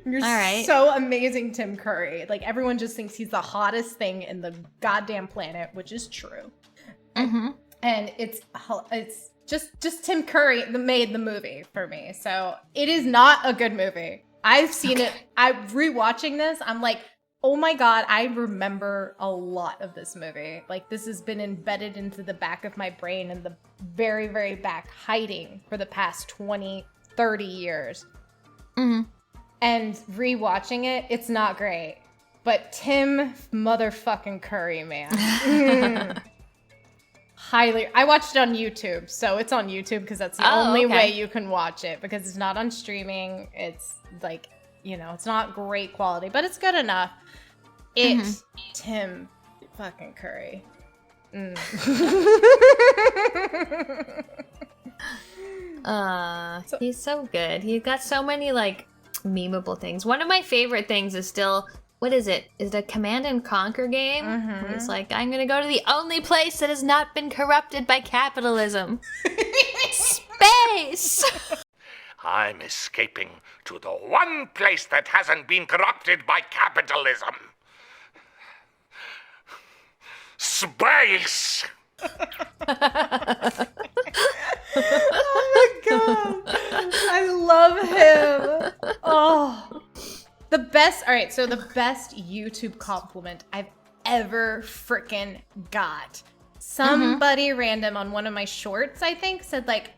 You're all right. So amazing, Tim Curry. Like, everyone just thinks he's the hottest thing in the goddamn planet, which is true. And it's just Tim Curry that made the movie for me. So it is not a good movie. I've seen it. I'm rewatching this. I'm like, oh my God, I remember a lot of this movie. Like, this has been embedded into the back of my brain and the very, very back, hiding for the past 20, 30 years. And rewatching it, it's not great. But Tim motherfucking Curry, man. Highly. I watched it on YouTube, so it's on YouTube because that's the only way you can watch it, because it's not on streaming. It's like, it's not great quality, but it's good enough. Tim fucking Curry. He's so good. He got so many like memeable things. One of my favorite things is still, what is it? Is it a Command and Conquer game? Where it's like, I'm gonna go to the only place that has not been corrupted by capitalism. Space! I'm escaping to the one place that hasn't been corrupted by capitalism. Space! Oh my god. I love him. Oh. The best YouTube compliment I've ever freaking got. Somebody random on one of my shorts, I think, said like,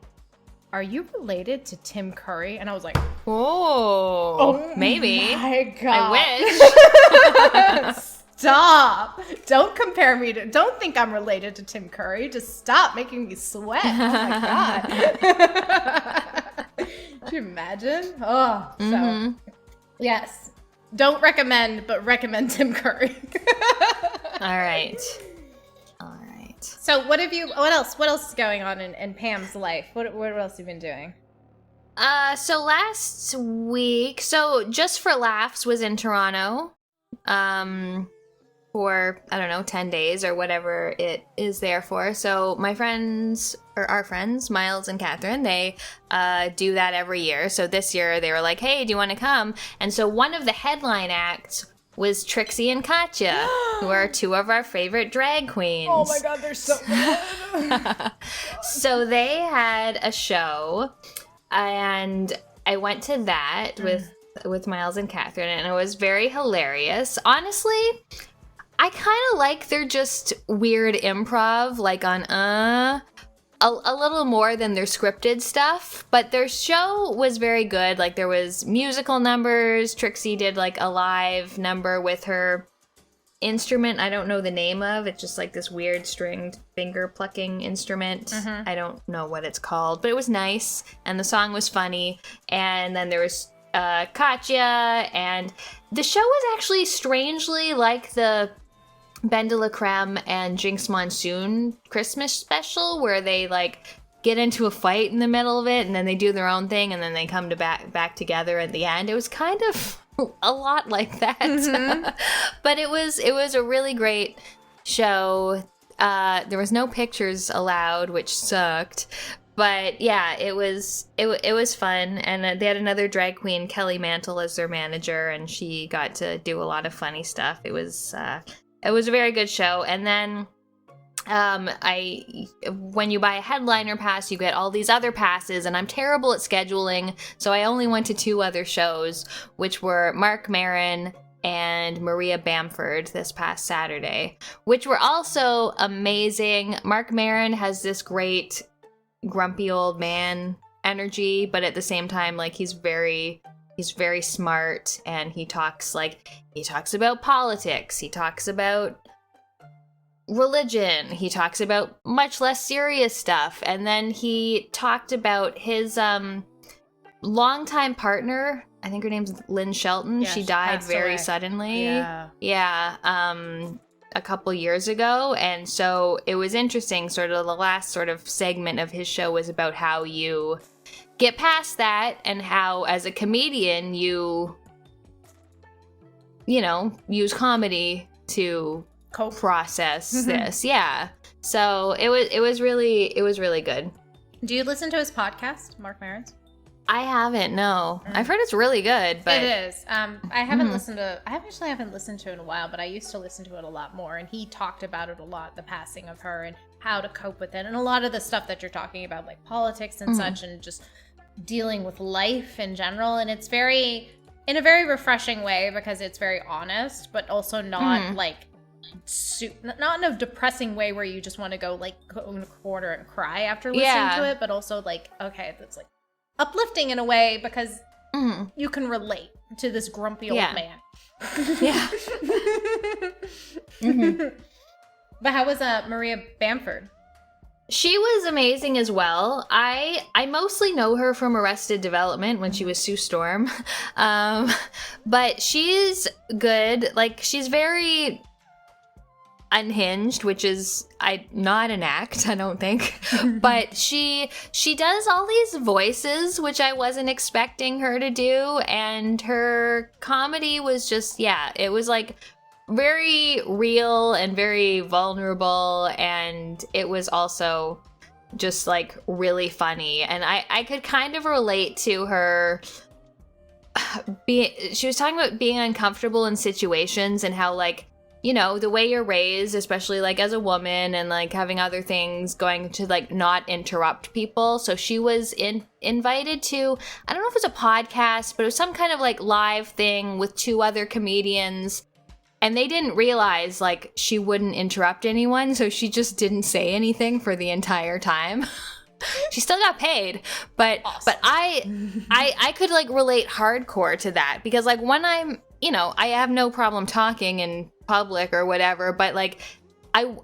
"Are you related to Tim Curry?" And I was like, oh maybe. My god. I wish. Stop. Don't compare me to, don't think I'm related to Tim Curry. Just stop making me sweat. Oh my god. Could you imagine? Oh, so yes. Don't recommend, but recommend Tim Curry. All right. So what else is going on in Pam's life? What else have you been doing? So last week, Just for Laughs was in Toronto. For, 10 days or whatever it is there for. So our friends, Miles and Catherine, they do that every year. So this year they were like, hey, do you want to come? And so one of the headline acts was Trixie and Katya, who are two of our favorite drag queens. Oh my god, they're so good. So they had a show, and I went to that with Miles and Catherine, and it was very hilarious. Honestly, I kind of like their just weird improv, like on a little more than their scripted stuff, but their show was very good. Like there was musical numbers. Trixie did like a live number with her instrument I don't know the name of. It's just like this weird stringed finger plucking instrument. I don't know what it's called, but it was nice, and the song was funny. And then there was Katya, and the show was actually strangely like the Ben de la Creme and Jinx Monsoon Christmas special, where they like get into a fight in the middle of it and then they do their own thing and then they come to back together at the end. It was kind of a lot like that. But it was a really great show. There was no pictures allowed, which sucked. But yeah, it was fun, and they had another drag queen, Kelly Mantle, as their manager, and she got to do a lot of funny stuff. It was a very good show. And then when you buy a headliner pass, you get all these other passes, and I'm terrible at scheduling, so I only went to 2 other shows, which were Mark Maron and Maria Bamford this past Saturday, which were also amazing. Mark Maron has this great grumpy old man energy, but at the same time, like he's very smart, and he talks about politics, he talks about religion, he talks about much less serious stuff. And then he talked about his longtime partner, I think her name's Lynn Shelton. She died very suddenly. A couple years ago. And so it was interesting, sort of the last sort of segment of his show was about how you get past that, and how as a comedian you use comedy to process this. Yeah. So it was really good. Do you listen to his podcast, Mark Maron's? I haven't, no. I've heard it's really good, but it is. I haven't listened to it in a while, but I used to listen to it a lot more, and he talked about it a lot, the passing of her and how to cope with it, and a lot of the stuff that you're talking about, like politics and such, and just dealing with life in general. And it's in a very refreshing way, because it's very honest, but also not not in a depressing way where you just want to go in a corner and cry after listening to it, but also like, okay, that's like uplifting in a way, because you can relate to this grumpy old man. Yeah. But how was Maria Bamford? She was amazing as well. I mostly know her from Arrested Development when she was Sue Storm. But she's good. Like, she's very unhinged, which is not an act, I don't think. But she does all these voices, which I wasn't expecting her to do, and her comedy was just, it was like very real and very vulnerable, and it was also just like really funny. And I could kind of relate to her. She was talking about being uncomfortable in situations and how, like, you know, the way you're raised, especially like as a woman, and like having other things going to like not interrupt people. So she was invited to, I don't know if it was a podcast, but it was some kind of like live thing with 2 other comedians. And they didn't realize, like, she wouldn't interrupt anyone, so she just didn't say anything for the entire time. She still got paid, but awesome. But I could, like, relate hardcore to that, because, like, when I'm, you know, I have no problem talking in public or whatever, but, like, I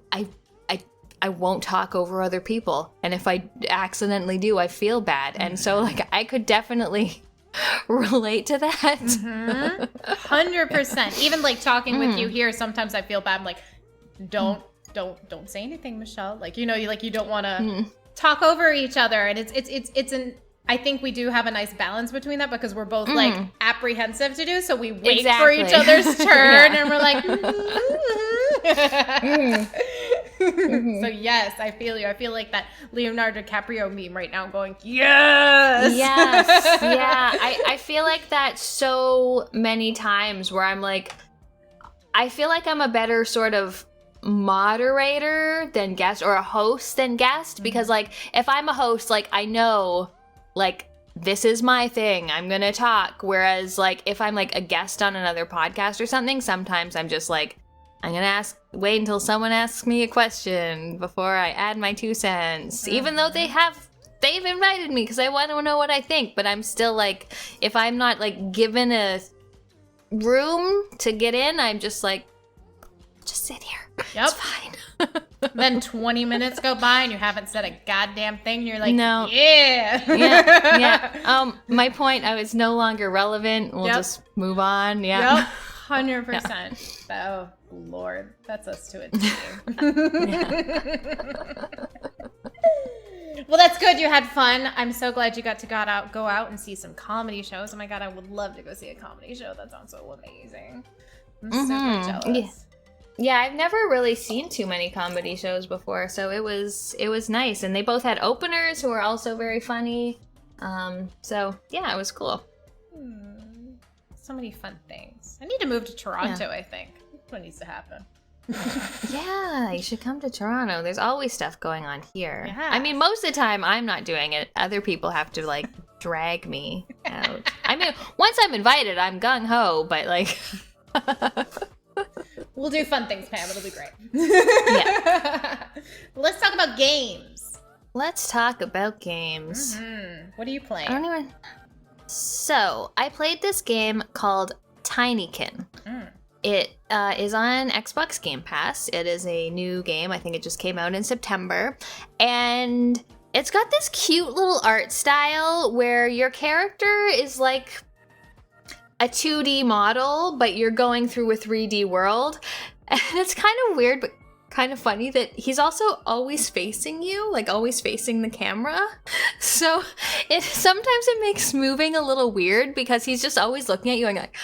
won't talk over other people, and if I accidentally do, I feel bad, and so, like, I could definitely relate to that. 100%. Even like talking with you here, sometimes I feel bad. I'm like, don't say anything, Michelle. Like, you know, you don't want to talk over each other. And it's I think we do have a nice balance between that, because we're both like apprehensive to do. So we wait for each other's turn and we're like, So yes, I feel you. I feel like that Leonardo DiCaprio meme right now going, yes! Yes, yeah. I feel like that so many times where I'm like, I feel like I'm a better sort of moderator than guest, or a host than guest, because like if I'm a host, like I know, like, this is my thing, I'm gonna talk. Whereas like if I'm like a guest on another podcast or something, sometimes I'm just like, I'm gonna wait until someone asks me a question before I add my 2 cents. Even though they've invited me because I want to know what I think, but I'm still like, if I'm not like given a room to get in, I'm just like, just sit here. Yep. It's fine. Then 20 minutes go by and you haven't said a goddamn thing. You're like, no. Yeah. My point, I was no longer relevant. We'll just move on. Yeah. Yep. 100%. Oh, Lord. That's us to a T. Well, that's good. You had fun. I'm so glad you got to go out and see some comedy shows. Oh my God, I would love to go see a comedy show. That sounds so amazing. I'm super jealous. Yeah, I've never really seen too many comedy shows before, so it was nice. And they both had openers who were also very funny. So yeah, it was cool. So many fun things. I need to move to Toronto, I think. That's what needs to happen. Yeah, you should come to Toronto. There's always stuff going on here. Yeah. I mean, most of the time I'm not doing it. Other people have to like drag me out. I mean, once I'm invited, I'm gung-ho, but like... We'll do fun things, Pam. It'll be great. Yeah. Let's talk about games. Let's talk about games. What are you playing? I don't even... So, I played this game called Tinykin. It is on Xbox Game Pass. It is a new game. I think it just came out in September. And it's got this cute little art style where your character is like a 2D model, but you're going through a 3D world. And it's kind of weird, but kind of funny that he's also always facing you, like always facing the camera. So sometimes it makes moving a little weird because he's just always looking at you and like...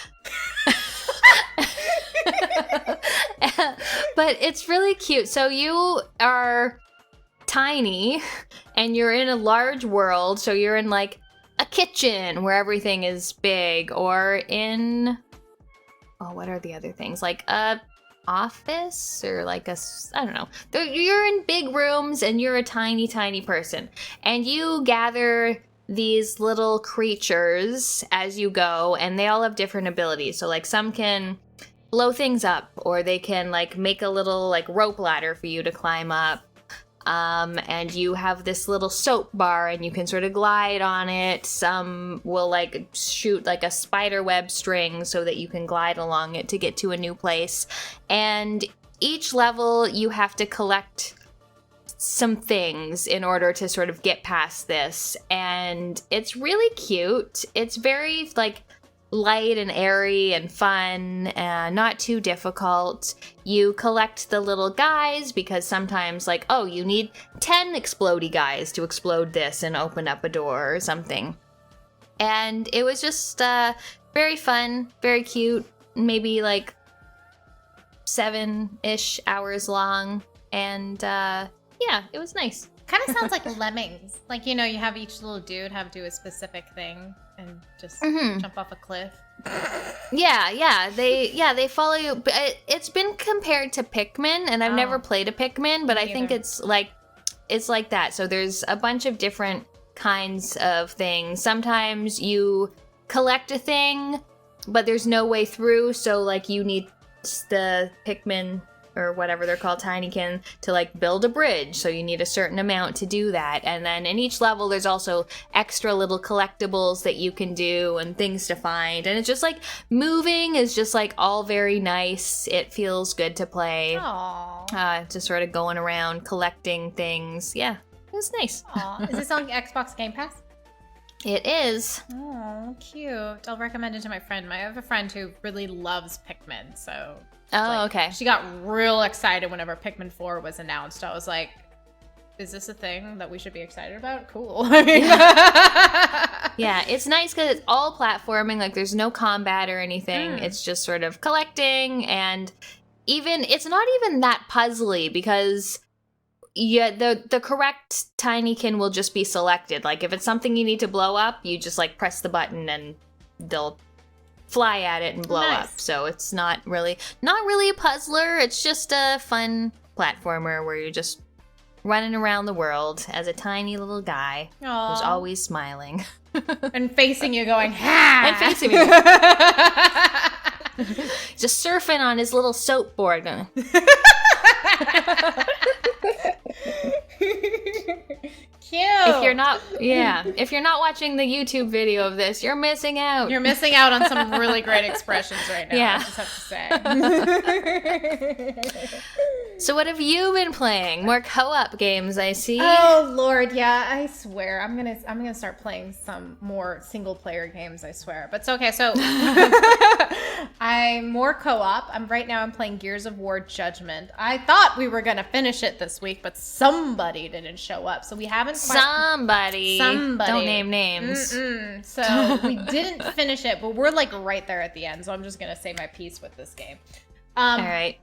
But it's really cute. So you are tiny and you're in a large world. So you're in like a kitchen where everything is big, or in, what are the other things? Like a office, or like I don't know. You're in big rooms and you're a tiny, tiny person. And you gather these little creatures as you go, and they all have different abilities. So like some can blow things up, or they can like make a little like rope ladder for you to climb up. And you have this little soap bar and you can sort of glide on it. Some will like shoot like a spider web string so that you can glide along it to get to a new place. And each level you have to collect some things in order to sort of get past this. And it's really cute. It's very like light and airy and fun, and not too difficult. You collect the little guys because sometimes like, oh, you need 10 explodey guys to explode this and open up a door or something. And it was just very fun, very cute, maybe like 7-ish hours long. And yeah, it was nice. Kind of sounds like Lemmings. Like, you know, you have each little dude do a specific thing and just jump off a cliff. Yeah, they follow you. But it's been compared to Pikmin, and I've never played a Pikmin, but I think it's like that. So there's a bunch of different kinds of things. Sometimes you collect a thing, but there's no way through, so like you need the Pikmin or whatever they're called, Tinykin, to like build a bridge. So you need a certain amount to do that. And then in each level, there's also extra little collectibles that you can do and things to find. And it's just like moving is just like all very nice. It feels good to play. Aww. Just sort of going around collecting things. Yeah, it was nice. Aww. Is this on Xbox Game Pass? It is. Oh, cute. I'll recommend it to my friend. I have a friend who really loves Pikmin, so... Oh, okay. She got real excited whenever Pikmin 4 was announced. I was like, is this a thing that we should be excited about? Cool. Yeah, it's nice because it's all platforming. Like, there's no combat or anything. It's just sort of collecting, and it's not even that puzzly because the correct Tinykin will just be selected. Like, if it's something you need to blow up, you just, like, press the button and they'll fly at it and blow up. So it's not really a puzzler. It's just a fun platformer where you're just running around the world as a tiny little guy who's always smiling. And facing you going, ha! And facing me. Just surfing on his little soap board. Cute. If you're not watching the YouTube video of this, you're missing out. You're missing out on some really great expressions right now. Yeah. I just have to say. So what have you been playing? More co-op games, I see. Oh Lord, yeah, I swear. I'm gonna start playing some more single player games, I swear. But it's okay, so I'm more co-op. I'm playing Gears of War Judgment. I thought we were gonna finish it this week, but somebody didn't show up. So we haven't Somebody. Don't name names. So we didn't finish it, but we're like right there at the end. So I'm just gonna say my piece with this game. All right.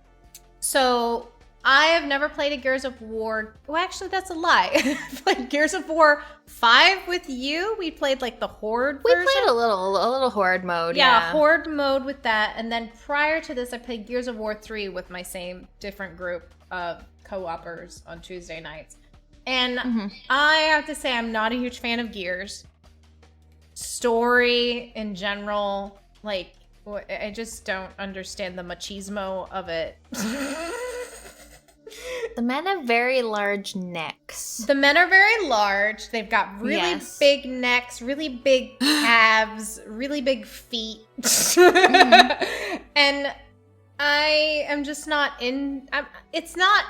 So I have never played a Gears of War. Well, actually, that's a lie. I played Gears of War 5 with you. We played like the Horde version. We played a little Horde mode. Yeah, Horde mode with that. And then prior to this, I played Gears of War 3 with my same different group of co-opers on Tuesday nights. And I have to say, I'm not a huge fan of Gears. Story in general, like, I just don't understand the machismo of it. The men have very large necks. The men are very large. They've got really big necks, really big calves, really big feet. And I am just not it's not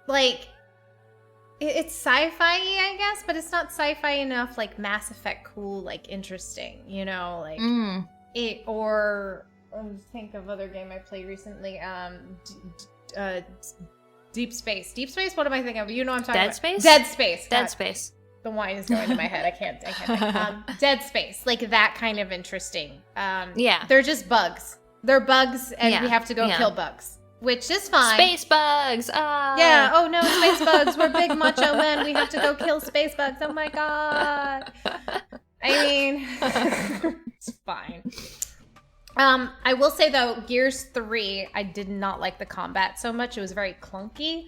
like... It's sci-fi, I guess, but it's not sci-fi enough, like Mass Effect cool, like interesting, you know, like think of other game I played recently, Deep Space. Deep Space, what am I thinking of? You know what I'm talking about. Dead Space. Dead Space. The wine is going to my head. I can't think. Dead Space, like that kind of interesting. Yeah. They're just bugs. They're bugs, and we have to go kill bugs. Which is fine. Space bugs. Yeah. Oh no, space bugs. We're big macho men. We have to go kill space bugs. Oh my god. I mean, it's fine. I will say though, Gears 3, I did not like the combat so much. It was very clunky.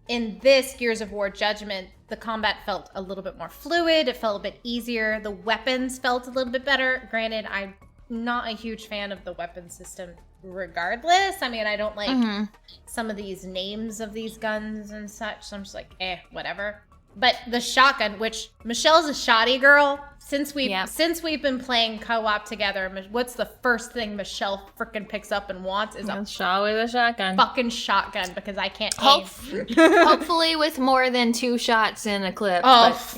In this Gears of War Judgment, the combat felt a little bit more fluid. It felt a bit easier. The weapons felt a little bit better. Granted, I not a huge fan of the weapon system regardless. I mean, I don't like some of these names of these guns and such, so I'm just like, whatever. But the shotgun, which Michelle's a shotty girl. Since we've been playing co-op together, what's the first thing Michelle freaking picks up and wants is a shot with a shotgun. Fucking shotgun, because I can't aim. Hopefully with more than 2 shots in a clip.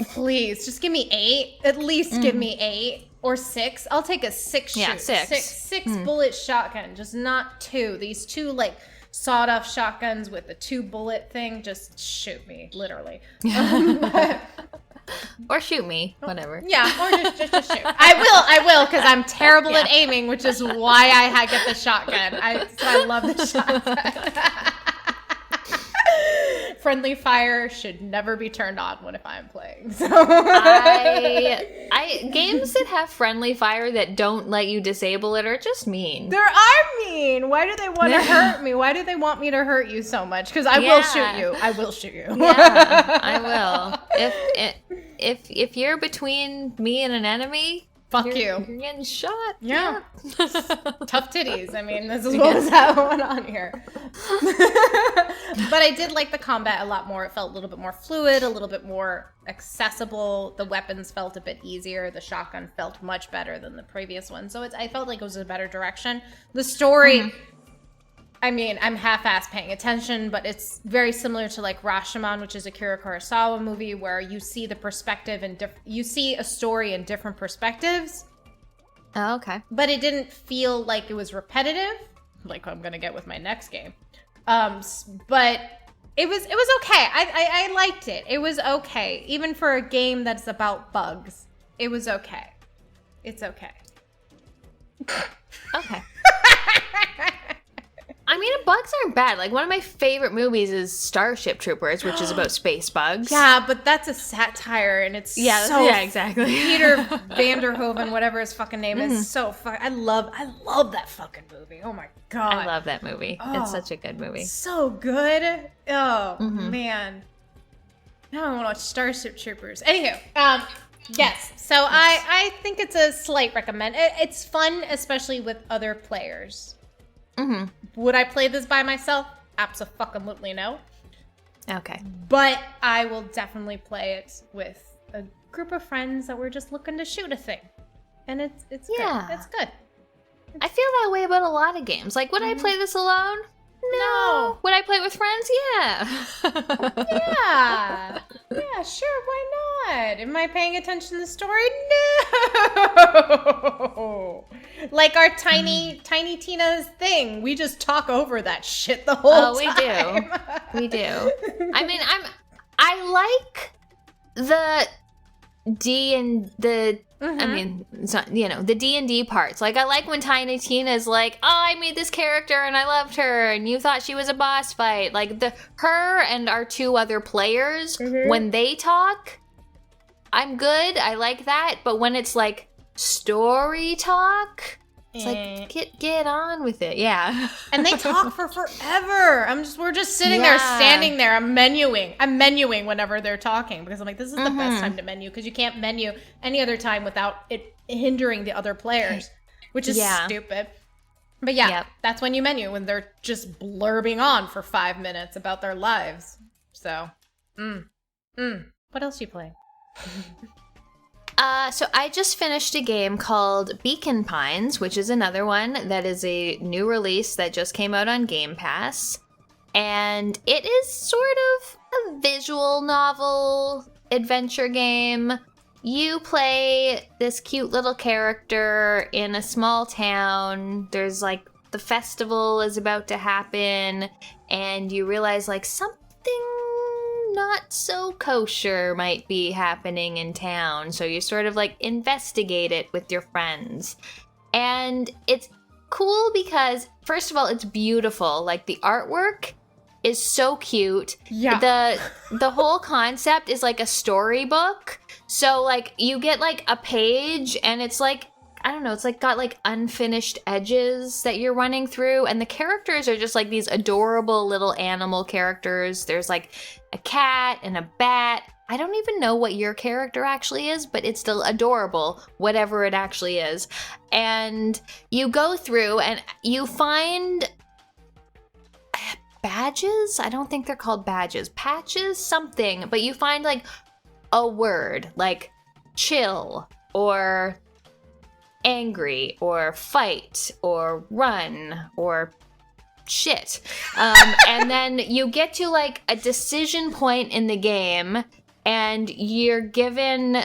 Please, just give me 8. At least give me 8 or 6. I'll take a 6 shoot. Yeah, 6. 6 bullet shotgun, just not 2. These 2 like sawed-off shotguns with the 2 bullet thing, just shoot me, literally. Or shoot me, whatever. Yeah, or just shoot. I will, because I'm terrible at aiming, which is why I get the shotgun. So I love the shotgun. Friendly fire should never be turned on if I'm playing. So games that have friendly fire that don't let you disable it are just mean. They are mean. Why do they want to hurt me? Why do they want me to hurt you so much? Because I will shoot you. I will shoot you. Yeah, I will. If you're between me and an enemy, fuck you're getting shot. Yeah. Tough titties. I mean, this is what was going on here. But I did like the combat a lot more. It felt a little bit more fluid, a little bit more accessible. The weapons felt a bit easier. The shotgun felt much better than the previous one. So I felt like it was a better direction. The story, I mean, I'm half-assed paying attention, but it's very similar to like Rashomon, which is a Akira Kurosawa movie where you see the perspective and you see a story in different perspectives. Oh, okay. But it didn't feel like it was repetitive, like I'm gonna get with my next game. But it was okay. I liked it. It was okay, even for a game that's about bugs. It was okay. It's okay. Okay. I mean, bugs aren't bad. Like, one of my favorite movies is Starship Troopers, which is about space bugs. Yeah, but that's a satire, and it's exactly. Peter Vanderhoven, whatever his fucking name is, so I love that fucking movie. Oh my god, I love that movie. It's such a good movie. So good. Oh man, now I want to watch Starship Troopers. Anywho, yes. So I think it's a slight recommend. It's fun, especially with other players. Would I play this by myself? Absolutely no. Okay. But I will definitely play it with a group of friends that we're just looking to shoot a thing. And it's good. It's good. I feel that way about a lot of games. Like, would I play this alone? No. Would I play it with friends? Yeah. Yeah, sure, why not? Am I paying attention to the story? No. Like our Tiny Tina's thing. We just talk over that shit the whole time. We do. I mean, I like the I mean, it's not, the D&D parts. Like, I like when Tiny Tina's like, oh, I made this character and I loved her and you thought she was a boss fight. Like, her and our 2 other players, when they talk, I'm good. I like that. But when it's like story talk, it's like, get on with it. Yeah. And they talk for forever. We're just sitting there, standing there. I'm menuing whenever they're talking because I'm like, this is the best time to menu because you can't menu any other time without it hindering the other players, which is stupid. But that's when you menu, when they're just blurbing on for 5 minutes about their lives. So, what else you playing? So I just finished a game called Beacon Pines, which is another one that is a new release that just came out on Game Pass. And it is sort of a visual novel adventure game. You play this cute little character in a small town. There's like the festival is about to happen and you realize like something not so kosher might be happening in town. So you sort of like investigate it with your friends. And it's cool because first of all, it's beautiful. Like the artwork is so cute. Yeah. The whole concept is like a storybook. So like you get like a page and it's like, I don't know, it's like got like unfinished edges that you're running through and the characters are just like these adorable little animal characters. There's like a cat and a bat I don't even know what your character actually is, but it's still adorable, whatever it actually is. And you go through and you find badges? I don't think they're called badges. Patches? Something. But you find like a word, like chill or angry or fight or run or shit. And then you get to like a decision point in the game and you're given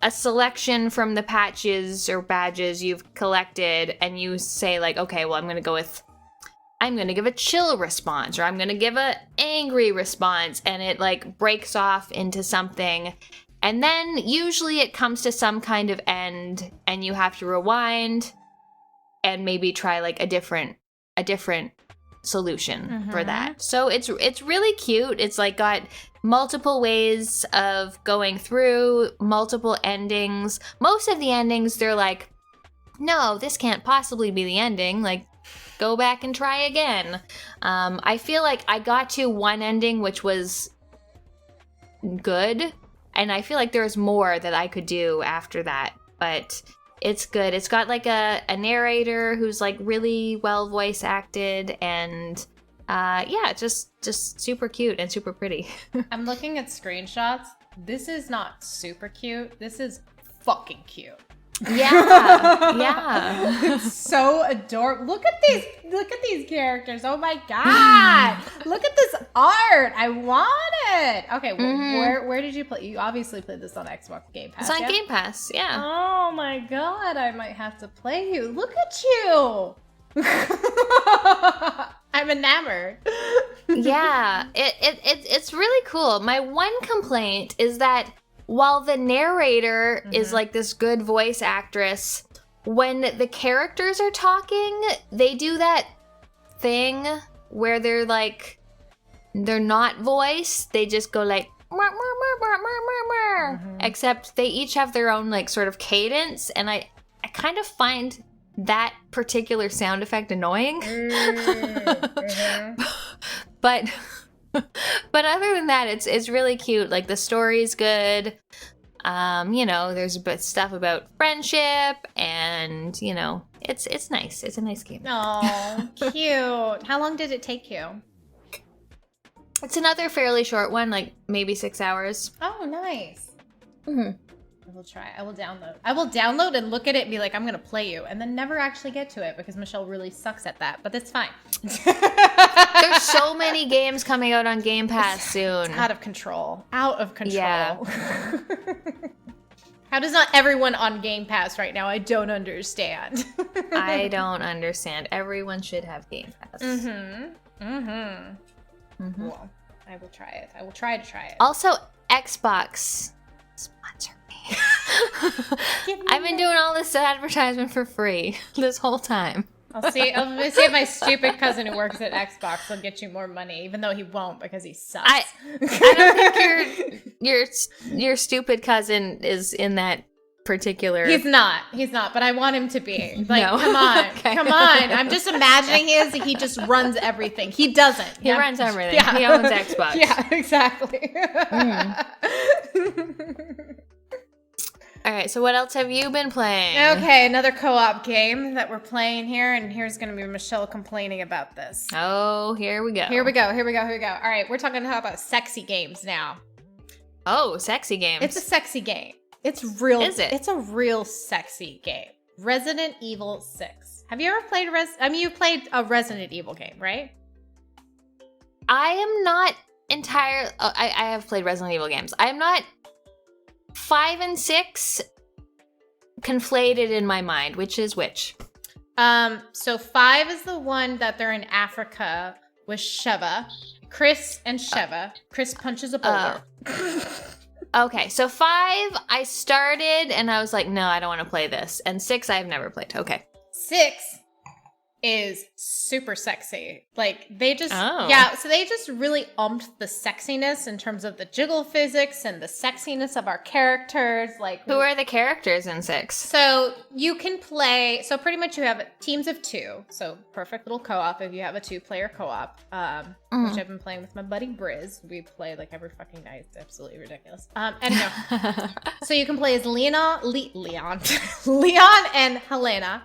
a selection from the patches or badges you've collected and you say like, okay, well, I'm going to give a chill response or I'm going to give a angry response, and it like breaks off into something. And then usually it comes to some kind of end and you have to rewind and maybe try like a different solution for that. So it's really cute. It's like got multiple ways of going through, multiple endings. Most of the endings, they're like, no, this can't possibly be the ending. Like, go back and try again. I feel like I got to one ending which was good, and I feel like there's more that I could do after that. But it's good. It's got like a narrator who's like really well voice acted, and just super cute and super pretty. I'm looking at screenshots. This is not super cute. This is fucking cute. Yeah. It's so adorable. Look at these characters. Oh my god. Look at this art. I want it. Okay, where did you play? You obviously played this on Xbox Game Pass. It's on Game Pass, yeah. Oh my god, I might have to play you. Look at you. I'm enamored. Yeah, it's really cool. My one complaint is that while the narrator is like this good voice actress, when the characters are talking, they do that thing where they're like, they're not voiced. They just go like, except they each have their own like sort of cadence. And I kind of find that particular sound effect annoying. But other than that, it's really cute. Like the story's good. There's a bit stuff about friendship, and it's nice. It's a nice game. Oh, cute. How long did it take you? It's another fairly short one, like maybe 6 hours. Oh, nice. I will try. I will download and look at it and be like, I'm going to play you, and then never actually get to it because Michelle really sucks at that, but that's fine. There's so many games coming out on Game Pass soon. It's out of control. Out of control. Yeah. How does not everyone on Game Pass right now? I don't understand. I don't understand. Everyone should have Game Pass. Well, I will try it. I will try to try it. Also, Xbox. Sponsor me. I've been doing all this advertisement for free this whole time. I'll see if my stupid cousin who works at Xbox will get you more money, even though he won't because he sucks. I don't think your stupid cousin is in that particular. He's not, but I want him to be. Like, no. Come on, Okay. Come on. I'm just imagining he just runs everything. He doesn't. He runs everything. Yeah. He owns Xbox. Yeah, exactly. All right, so what else have you been playing? Okay, another co-op game that we're playing here, and here's going to be Michelle complaining about this. Oh, here we go. Here we go. All right, we're talking about sexy games now. Oh, sexy games. It's a sexy game. It's real. Is it? It's a real sexy game. Resident Evil 6. Have you ever played you've played a Resident Evil game, right? I am not I have played Resident Evil games. I am not 5 and 6 conflated in my mind. Which is which? So 5 is the one that they're in Africa with Sheva. Chris and Sheva. Chris punches a boulder. Okay, so 5 I started and I was like, no, I don't want to play this. And 6 I've never played. Okay. 6 is super sexy. Like, they just, Oh. so they just really umped the sexiness in terms of the jiggle physics and the sexiness of our characters. Like, Who are the characters in 6? so you can play, so pretty much you have teams of 2. So perfect little co-op if you have a 2-player co-op, which I've been playing with my buddy Briz. We play like every fucking night. It's absolutely ridiculous. Anyhow, so you can play as Leon and Helena.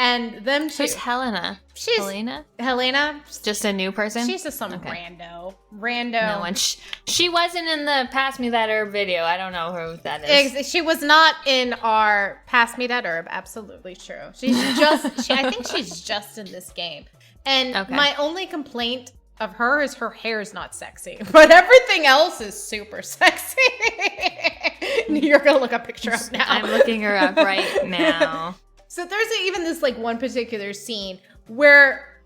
And them two. Who's Helena? She's Helena. Just a new person? She's just some rando. No one. She wasn't in the Pass Me That Herb video. I don't know who that is. She was not in our Pass Me That Herb. Absolutely true. She's just. I think she's just in this game. And my only complaint of her is her hair is not sexy, but everything else is super sexy. You're gonna look a picture up now. I'm looking her up right now. So there's even this like one particular scene where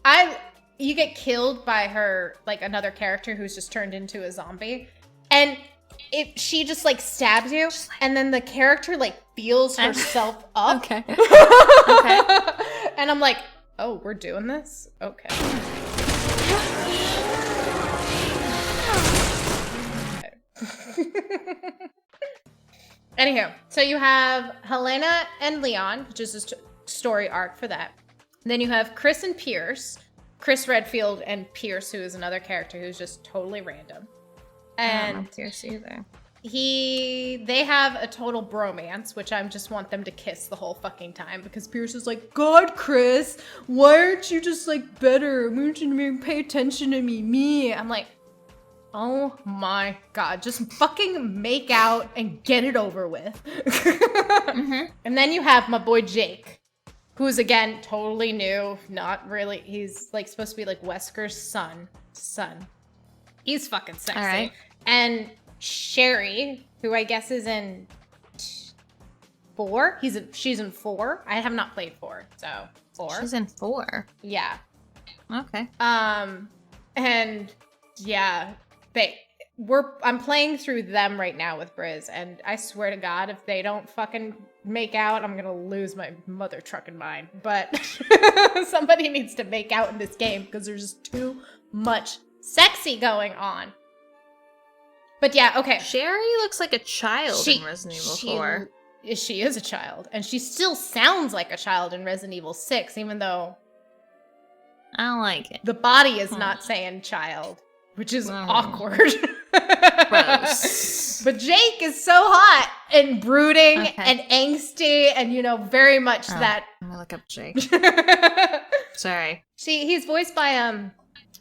you get killed by her, like another character who's just turned into a zombie, and she just like stabs you, and then the character like feels herself up. Okay. And I'm like, oh, we're doing this? Okay. Anyhow, so you have Helena and Leon, which is a story arc for that. Then you have Chris and Pierce, Chris Redfield and Pierce, who is another character who's just totally random. And Pierce either. They have a total bromance, which I just want them to kiss the whole fucking time, because Pierce is like, God, Chris, why aren't you just like better? Why don't you pay attention to me? I'm like, oh my God, just fucking make out and get it over with. And then you have my boy Jake, who's again totally new, not really. He's like supposed to be like Wesker's son. He's fucking sexy. All right. And Sherry, who I guess is in 4. She's in 4. I have not played 4, so 4. She's in 4. Yeah. Okay. And yeah. I'm playing through them right now with Briz, and I swear to God, if they don't fucking make out, I'm gonna lose my mother trucking mind. But somebody needs to make out in this game because there's just too much sexy going on. But yeah, okay. Sherry looks like a child in Resident Evil 4. She is a child, and she still sounds like a child in Resident Evil 6, even though I don't like it. The body is not saying child. Which is awkward. Gross. But Jake is so hot and brooding and angsty and, very much that. I'm gonna look up Jake. Sorry. See, he's voiced by,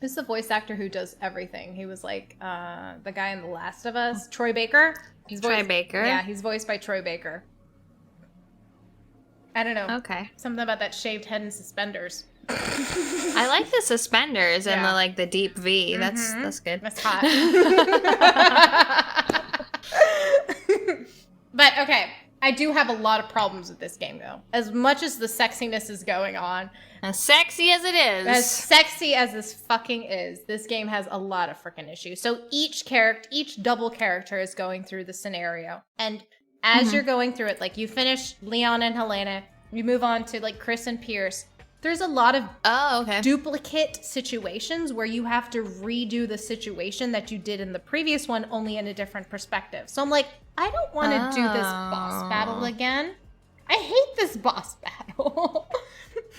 who's the voice actor who does everything? He was like, the guy in The Last of Us, Troy Baker. Troy Baker? Yeah, he's voiced by Troy Baker. I don't know. Okay. Something about that shaved head and suspenders. I like the suspenders and the deep V. That's good. That's hot. But okay, I do have a lot of problems with this game though. As much as the sexiness is going on, as sexy as it is, as sexy as this fucking is, this game has a lot of freaking issues. So each double character is going through the scenario, and as you're going through it, like you finish Leon and Helena, you move on to like Chris and Pierce. There's a lot of duplicate situations where you have to redo the situation that you did in the previous one, only in a different perspective. So I'm like, I don't want to do this boss battle again. I hate this boss battle.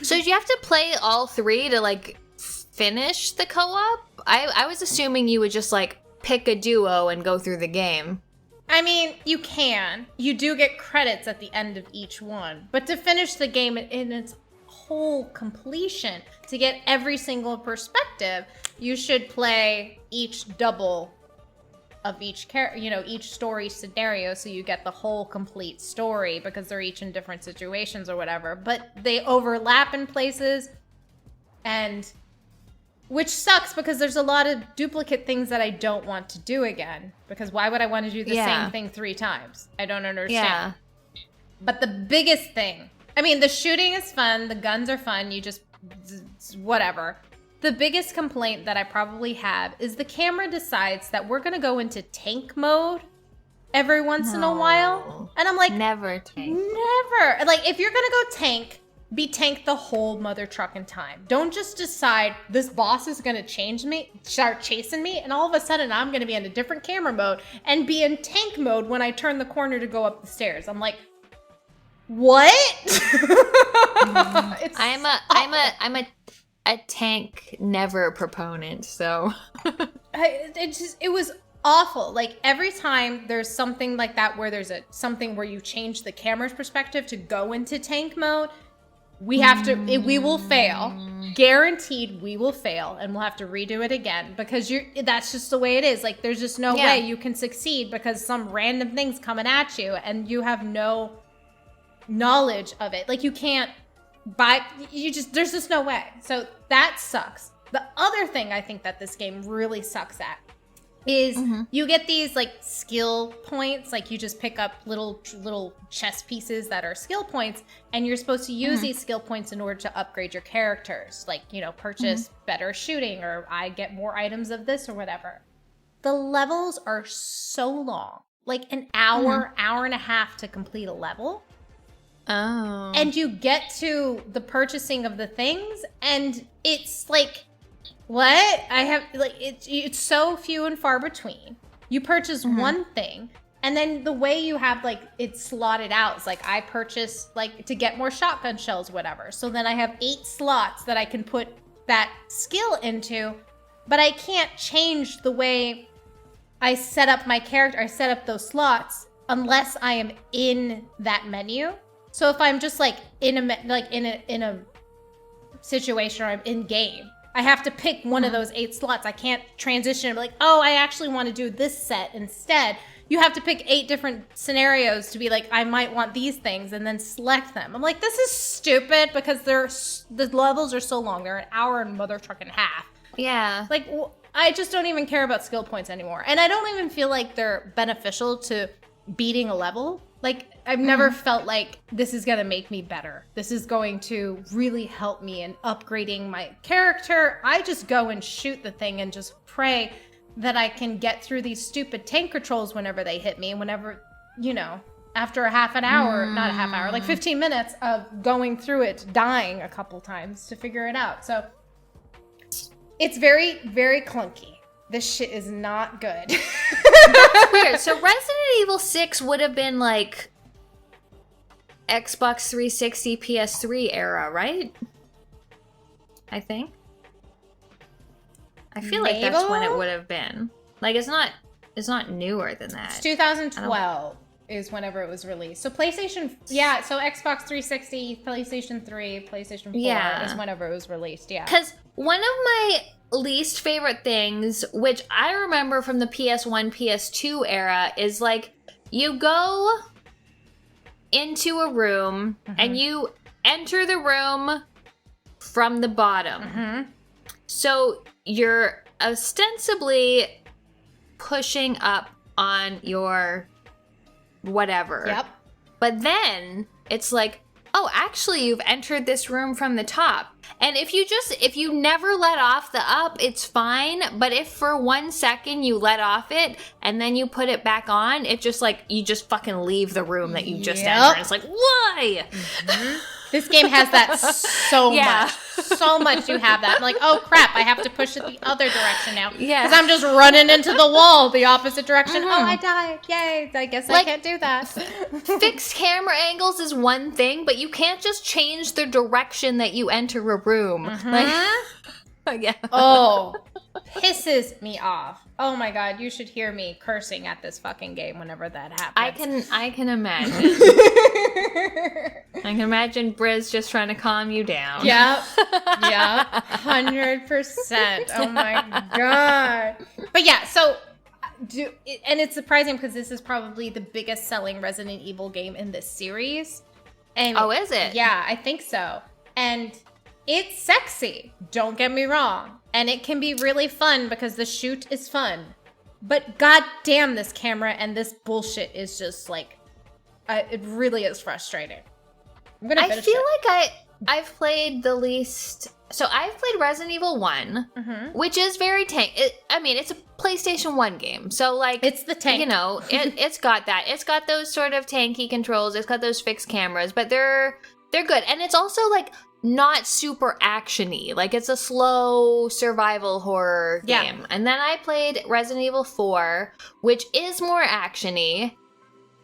So do you have to play all 3 to like finish the co-op? I was assuming you would just like pick a duo and go through the game. I mean, you can. You do get credits at the end of each one. But to finish the game in its whole completion, to get every single perspective, you should play each double of each each story scenario, so you get the whole complete story, because they're each in different situations or whatever, but they overlap in places, and which sucks because there's a lot of duplicate things that I don't want to do again, because why would I want to do the same thing 3 times? I don't understand. But the biggest thing, I mean, the shooting is fun, the guns are fun, you just, whatever. The biggest complaint that I probably have is the camera decides that we're going to go into tank mode every once in a while. And I'm like, never tank. Never. Like, if you're going to go tank, be tank the whole mother trucking time. Don't just decide this boss is going to start chasing me, and all of a sudden I'm going to be in a different camera mode and be in tank mode when I turn the corner to go up the stairs. I'm like, what? I'm a tank never proponent, so it was awful. Like every time there's something like that where there's something where you change the camera's perspective to go into tank mode, we will fail. Guaranteed we will fail, and we'll have to redo it again because that's just the way it is. Like there's just no way you can succeed because some random thing's coming at you and you have no knowledge of it. Like you can't there's just no way. So that sucks. The other thing I think that this game really sucks at is you get these like skill points. Like you just pick up little chess pieces that are skill points, and you're supposed to use these skill points in order to upgrade your characters. Like, purchase better shooting, or I get more items of this or whatever. The levels are so long, like an hour and a half to complete a level. Oh. And you get to the purchasing of the things, and it's like, what? I have, like, it's so few and far between. You purchase one thing, and then the way you have, like, it slotted out is, like, I purchase, like, to get more shotgun shells, whatever. So then I have 8 slots that I can put that skill into, but I can't change the way I set up my character. I set up those slots unless I am in that menu. So if I'm just like in a situation or I'm in game, I have to pick one of those 8 slots. I can't transition and be like, oh, I actually want to do this set instead. You have to pick 8 different scenarios to be like, I might want these things, and then select them. I'm like, this is stupid because the levels are so long. They're an hour and mother trucking half. Yeah. Like, I just don't even care about skill points anymore. And I don't even feel like they're beneficial to beating a level. Like, I've never felt like this is going to make me better. This is going to really help me in upgrading my character. I just go and shoot the thing and just pray that I can get through these stupid tank controls whenever they hit me. Whenever, after a half an hour, not a half hour, like 15 minutes of going through it, dying a couple times to figure it out. So it's very, very clunky. This shit is not good. That's weird. So Resident Evil 6 would have been like Xbox 360, PS3 era, right? I think. I feel like that's when it would have been. Like it's not newer than that. It's 2012 is whenever it was released. So PlayStation, so Xbox 360, PlayStation 3, PlayStation 4 is whenever it was released, Because one of my least favorite things, which I remember from the PS1, PS2 era, is like you go into a room and you enter the room from the bottom. So you're ostensibly pushing up on your whatever. Yep. But then it's like, oh, actually, you've entered this room from the top. And if you never let off the up, it's fine. But if for 1 second you let off it and then you put it back on, it just like, you just fucking leave the room that you just entered. It's like, why? This game has that so much. So much you have that. I'm like, oh crap, I have to push it the other direction now. Yeah. Because I'm just running into the wall the opposite direction. Oh, I died. Yay. I guess I can't do that. Fixed camera angles is one thing, but you can't just change the direction that you enter a room. Oh, pisses me off. Oh my god, you should hear me cursing at this fucking game whenever that happens. I can imagine. I can imagine Briz just trying to calm you down. Yep. 100%. Oh my god. But yeah, so and it's surprising because this is probably the biggest selling Resident Evil game in this series. And oh, is it? Yeah, I think so. And it's sexy, don't get me wrong. And it can be really fun because the shoot is fun. But goddamn, this camera and this bullshit is just like, it really is frustrating. I'm gonna finish I've played the least. So I've played Resident Evil 1, which is very tank. It's a PlayStation 1 game. So like, it's the tank. It's got that. It's got those sort of tanky controls. It's got those fixed cameras, but they're They're good. And it's also, like, not super action-y. Like, it's a slow survival horror game. And then I played Resident Evil 4, which is more action-y,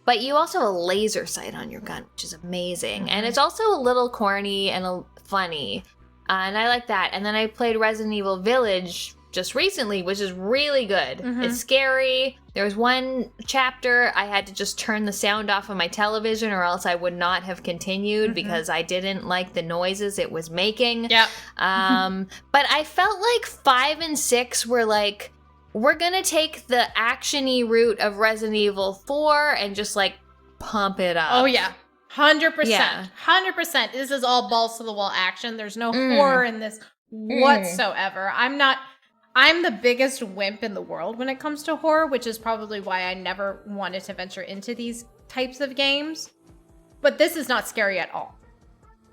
but you also have a laser sight on your gun, which is amazing. And it's also a little corny and funny. And I like that. And then I played Resident Evil Village just recently, which is really good. It's scary. There was one chapter I had to just turn the sound off of my television or else I would not have continued because I didn't like the noises it was making. Yep. But I felt like 5 and 6 were like, we're gonna take the action-y route of Resident Evil 4 and just, like, pump it up. Oh, yeah. 100%. Yeah. 100%. This is all balls to the wall action. There's no horror in this whatsoever. I'm the biggest wimp in the world when it comes to horror, which is probably why I never wanted to venture into these types of games. But this is not scary at all.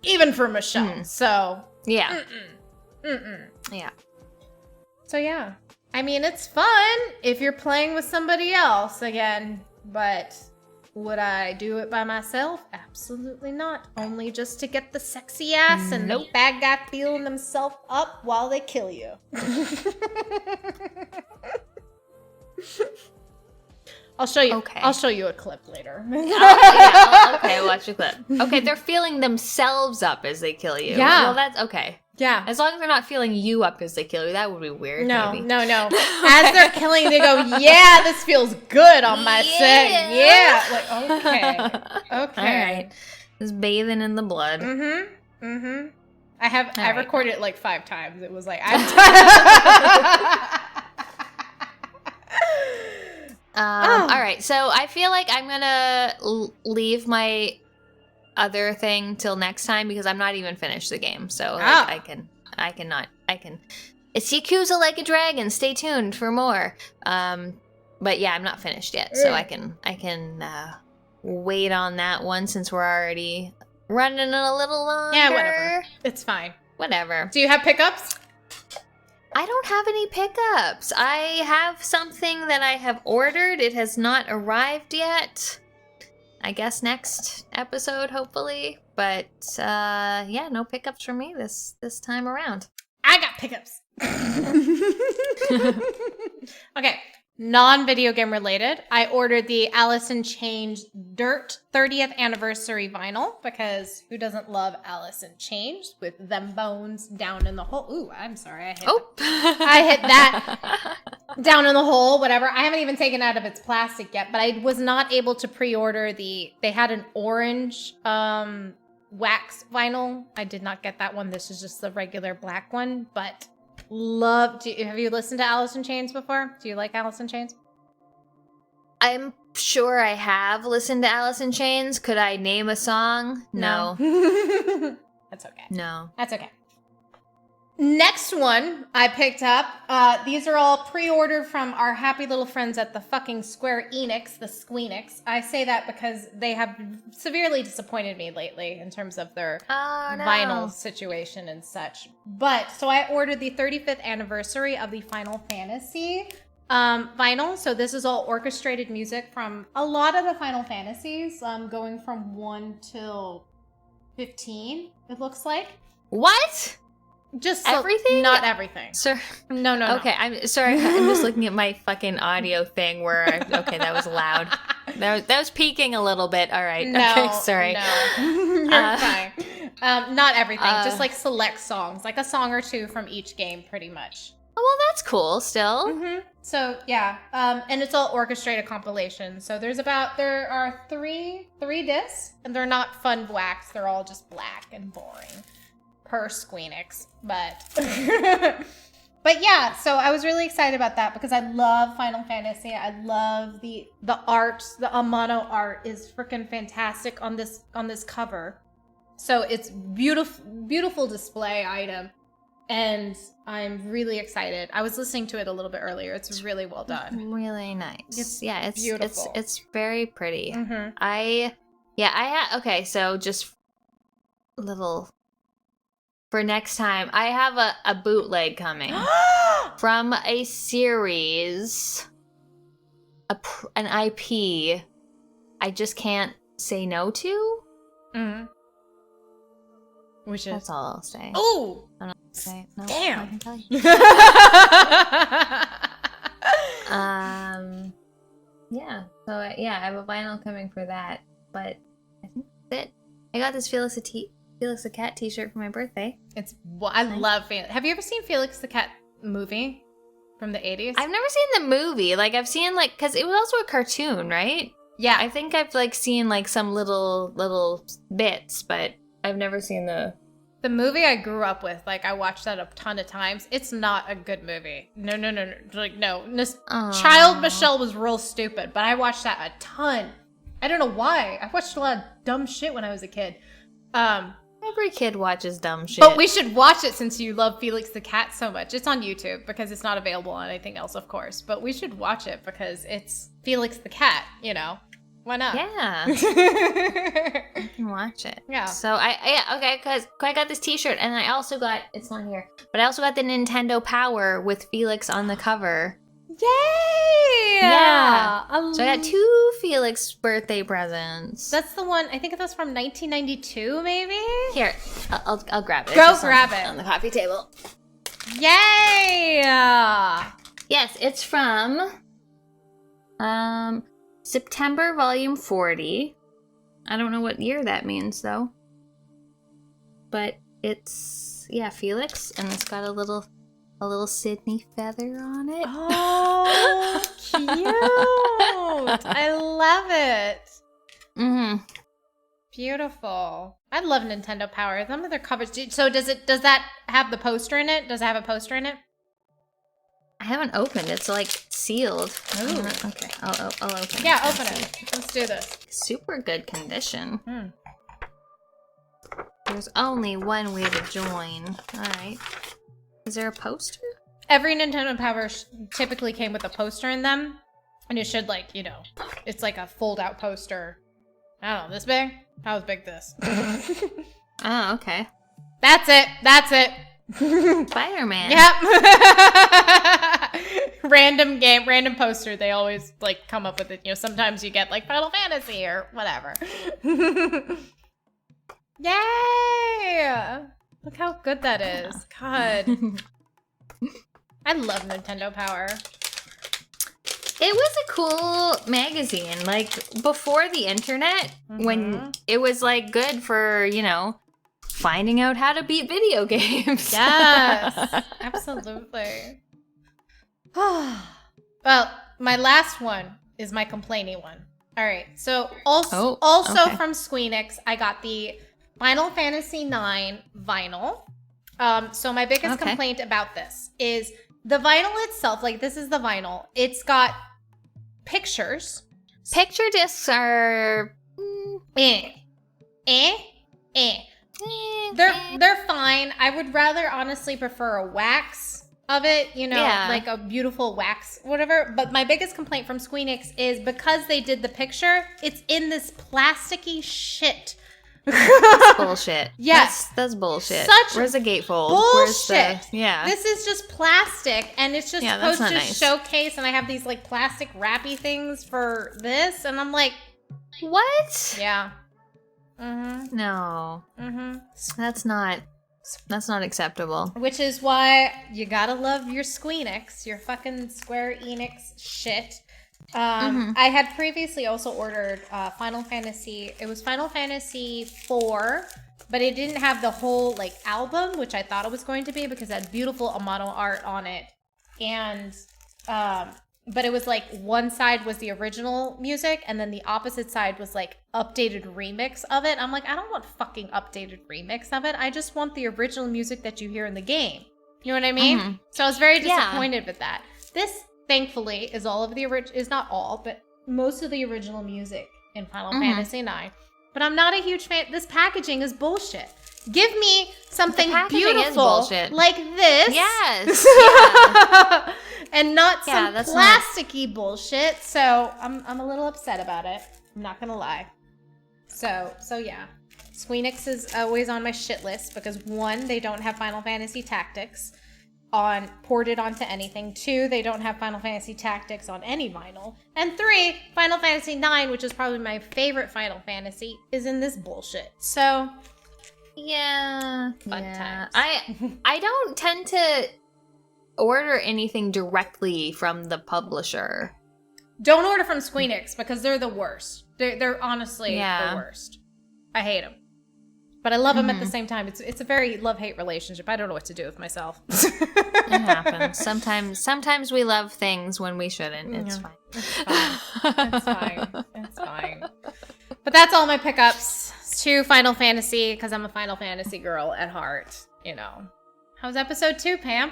Even for Michelle. So, yeah. Yeah. So, yeah. I mean, it's fun if you're playing with somebody else again, but would I do it by myself? Absolutely not. Only just to get the sexy ass and the bad guy feeling themselves up while they kill you. I'll show you. Okay. I'll show you a clip later. Okay, watch a clip. Okay, they're feeling themselves up as they kill you. Yeah. Well, that's okay. Yeah. As long as they're not feeling you up as they kill you, that would be weird. No, maybe. no. As they're killing, they go, yeah, this feels good on my set. Yeah. Like, okay. All right. Just bathing in the blood. I recorded it like 5 times. It was like, I'm All right, so I feel like I'm gonna leave my other thing till next time because I'm not even finished the game. So like, I can. It's Yakuza Like a Dragon. Stay tuned for more. But yeah, I'm not finished yet, so I can wait on that one since we're already running a little longer. Yeah, whatever. It's fine. Whatever. Do you have pickups? I don't have any pickups. I have something that I have ordered. It has not arrived yet. I guess next episode, hopefully. But yeah, no pickups for me this time around. I got pickups. Okay, non-video game related. I ordered the Alice in Chains Dirt 30th anniversary vinyl because who doesn't love Alice in Chains with them bones down in the hole? Ooh, I'm sorry. I hit that down in the hole, whatever. I haven't even taken it out of its plastic yet, but I was not able to pre-order they had an orange wax vinyl. I did not get that one. This is just the regular black one, but have you listened to Alice in Chains before? Do you like Alice in Chains? I'm sure I have listened to Alice in Chains. Could I name a song? No. That's okay. No. That's okay. Next one I picked up. These are all pre-ordered from our happy little friends at the fucking Square Enix, the Squeenix. I say that because they have severely disappointed me lately in terms of their vinyl situation and such. But, so I ordered the 35th anniversary of the Final Fantasy vinyl. So this is all orchestrated music from a lot of the Final Fantasies, going from 1 till 15, it looks like. What? Just everything? Not everything. Sir. No. Okay, I'm sorry. I'm just looking at my fucking audio thing where okay, that was loud. That was peaking a little bit. All right. No, okay, sorry. No. You're fine. Not everything. Just like select songs, like a song or two from each game, pretty much. Oh, well, that's cool. Still. Mm-hmm. So yeah, and it's all orchestrated compilation. So there are three discs, and they're not fun wax. They're all just black and boring. Per Squeenix, but yeah, so I was really excited about that because I love Final Fantasy. I love the art. The Amano art is freaking fantastic on this cover. So it's beautiful display item, and I'm really excited. I was listening to it a little bit earlier. It's really well done. Really nice. It's beautiful. It's very pretty. Mm-hmm. Okay, so just a little. For next time, I have a bootleg coming from a series, an IP I just can't say no to. Mm-hmm. which is That's all I'll say. oh, I don't say no. damn. I can tell you. Yeah. So I have a vinyl coming for that, but I think that's it. I got this Felix the Cat T-shirt for my birthday. I love Felix. Have you ever seen Felix the Cat movie from the 80s? I've never seen the movie. Like I've seen because it was also a cartoon, right? Yeah, I think I've seen some little bits, but I've never seen the movie I grew up with. Like I watched that a ton of times. It's not a good movie. No. Like no. Child Michelle was real stupid, but I watched that a ton. I don't know why. I watched a lot of dumb shit when I was a kid. Every kid watches dumb shit. But we should watch it since you love Felix the Cat so much. It's on YouTube because it's not available on anything else, of course. But we should watch it because it's Felix the Cat, Why not? Yeah. I can watch it. Yeah. So because I got this T-shirt and I also got, it's not here, but I also got the Nintendo Power with Felix on the cover. Yay! Yeah. So I got 2 Felix birthday presents. That's the one, I think that's from 1992, maybe? Here, I'll grab it. Go grab it. On the coffee table. Yay! Yes, it's from September volume 40. I don't know what year that means though. But it's Felix, and it's got a little Sydney feather on it. Oh, cute! I love it. Mm-hmm. Beautiful. I love Nintendo Power. Some of their covers. So does that have the poster in it? Does it have a poster in it? I haven't opened. It's sealed. Ooh. Okay, I'll open it. Yeah, open it. Let's do this. Super good condition. There's only one way to join. All right. Is there a poster? Every Nintendo Power typically came with a poster in them. And it should it's like a fold-out poster. I don't know, this big? How big this? Oh, okay. That's it. Spider-Man. Yep. Random poster. They always come up with it. Sometimes you get Final Fantasy or whatever. Yay! Look how good that is. God. I love Nintendo Power. It was a cool magazine. Before the internet, when it was good for, finding out how to beat video games. Yes, absolutely. Well, my last one is my complainy one. All right, so also from Squeenix, I got the Final Fantasy IX vinyl. So my biggest complaint about this is the vinyl itself. This is the vinyl. It's got pictures. Picture discs are They're fine. I would rather honestly prefer a wax of it, like a beautiful wax, whatever. But my biggest complaint from Squeenix is because they did the picture, it's in this plasticky shit. That's bullshit. Yes. That's bullshit. Where's the gatefold? Bullshit. Yeah. This is just plastic, and it's just supposed to nice. showcase, and I have these plastic wrappy things for this, and I'm like, what? Yeah. Mm-hmm. No. Mm-hmm. That's not acceptable. Which is why you gotta love your Squeenix, your fucking Square Enix shit. I had previously also ordered Final Fantasy. It was Final Fantasy 4, but it didn't have the whole album, which I thought it was going to be because it had beautiful Amano art on it. And but it was one side was the original music, and then the opposite side was updated remix of it. I'm like, I don't want fucking updated remix of it. I just want the original music that you hear in the game. You know what I mean? So I was very disappointed with that. This, thankfully, is all of the is not all, but most of the original music in Final Fantasy IX. But I'm not a huge fan. This packaging is bullshit. Give me something beautiful like this. Yes. Yeah. And not some plasticky bullshit. So I'm a little upset about it. I'm not gonna lie. So yeah. Squeenix is always on my shit list because 1, they don't have Final Fantasy Tactics ported onto anything. 2, they don't have Final Fantasy Tactics on any vinyl. And 3, Final Fantasy IX, which is probably my favorite Final Fantasy, is in this bullshit. So Yeah. Fun times. I don't tend to order anything directly from the publisher. Don't order from Squeenix because they're the worst. They're honestly the worst. I hate them. But I love them at the same time. It's a very love-hate relationship. I don't know what to do with myself. It happens. Sometimes we love things when we shouldn't. It's fine. It's fine. But that's all my pickups. It's 2 Final Fantasy because I'm a Final Fantasy girl at heart. You know. How's episode 2, Pam?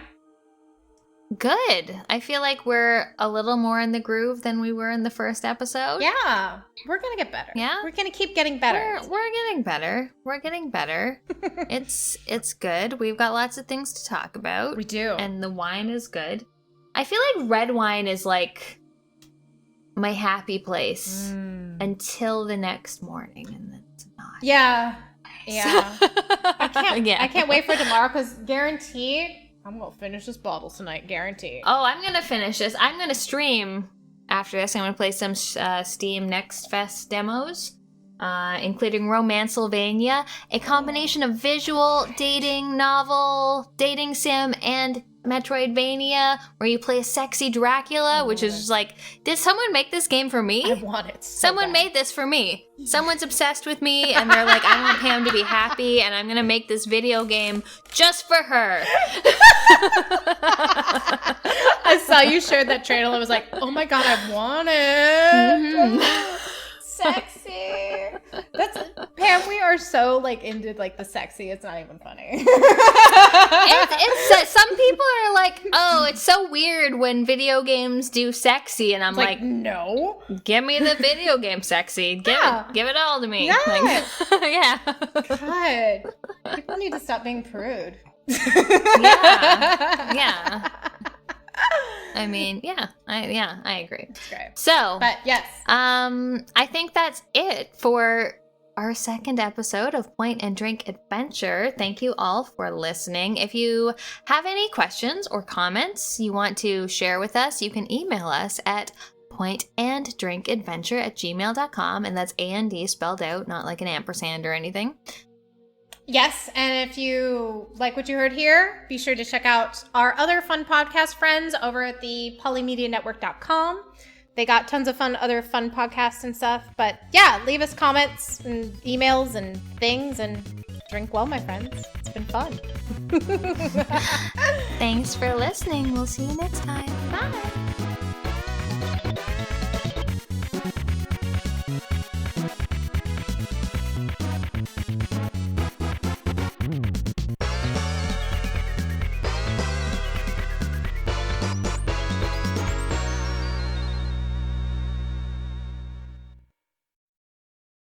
Good. I feel like we're a little more in the groove than we were in the first episode. Yeah. We're going to get better. Yeah. We're going to keep getting better. We're getting better. We're getting better. It's good. We've got lots of things to talk about. We do. And the wine is good. I feel like red wine is like my happy place until the next morning, and then it's not. Yeah. I can't wait for tomorrow because guaranteed I'm going to finish this bottle tonight, guaranteed. Oh, I'm going to finish this. I'm going to stream after this. I'm going to play some Steam Next Fest demos, including Romancylvania, a combination of visual, dating, novel, dating sim, and Metroidvania, where you play a sexy Dracula, which is just like, did someone make this game for me? I want it so Someone bad. made this for me. Someone's obsessed with me, and they're like, I want Pam to be happy, and I'm gonna make this video game just for her. I saw you shared that trailer and I was like, oh my god, I want it. Sexy. That's Pam, we are so like into like the sexy, it's not even funny. It's some people are like, oh, it's so weird when video games do sexy, and I'm like, no. Give me the video game sexy. Give it all to me. Yeah. Yeah. God. People need to stop being prude. Yeah. I mean, I agree. That's great. So, but yes. I think that's it for our second episode of Point and Drink Adventure. Thank you all for listening. If you have any questions or comments you want to share with us, you can email us at pointanddrinkadventure@gmail.com, and that's A-N-D spelled out, not like an ampersand or anything. Yes, and if you like what you heard here, be sure to check out our other fun podcast friends over at the polymedianetwork.com. They got tons of other fun podcasts and stuff. But yeah, leave us comments and emails and things, and drink well, my friends. It's been fun. Thanks for listening. We'll see you next time. Bye.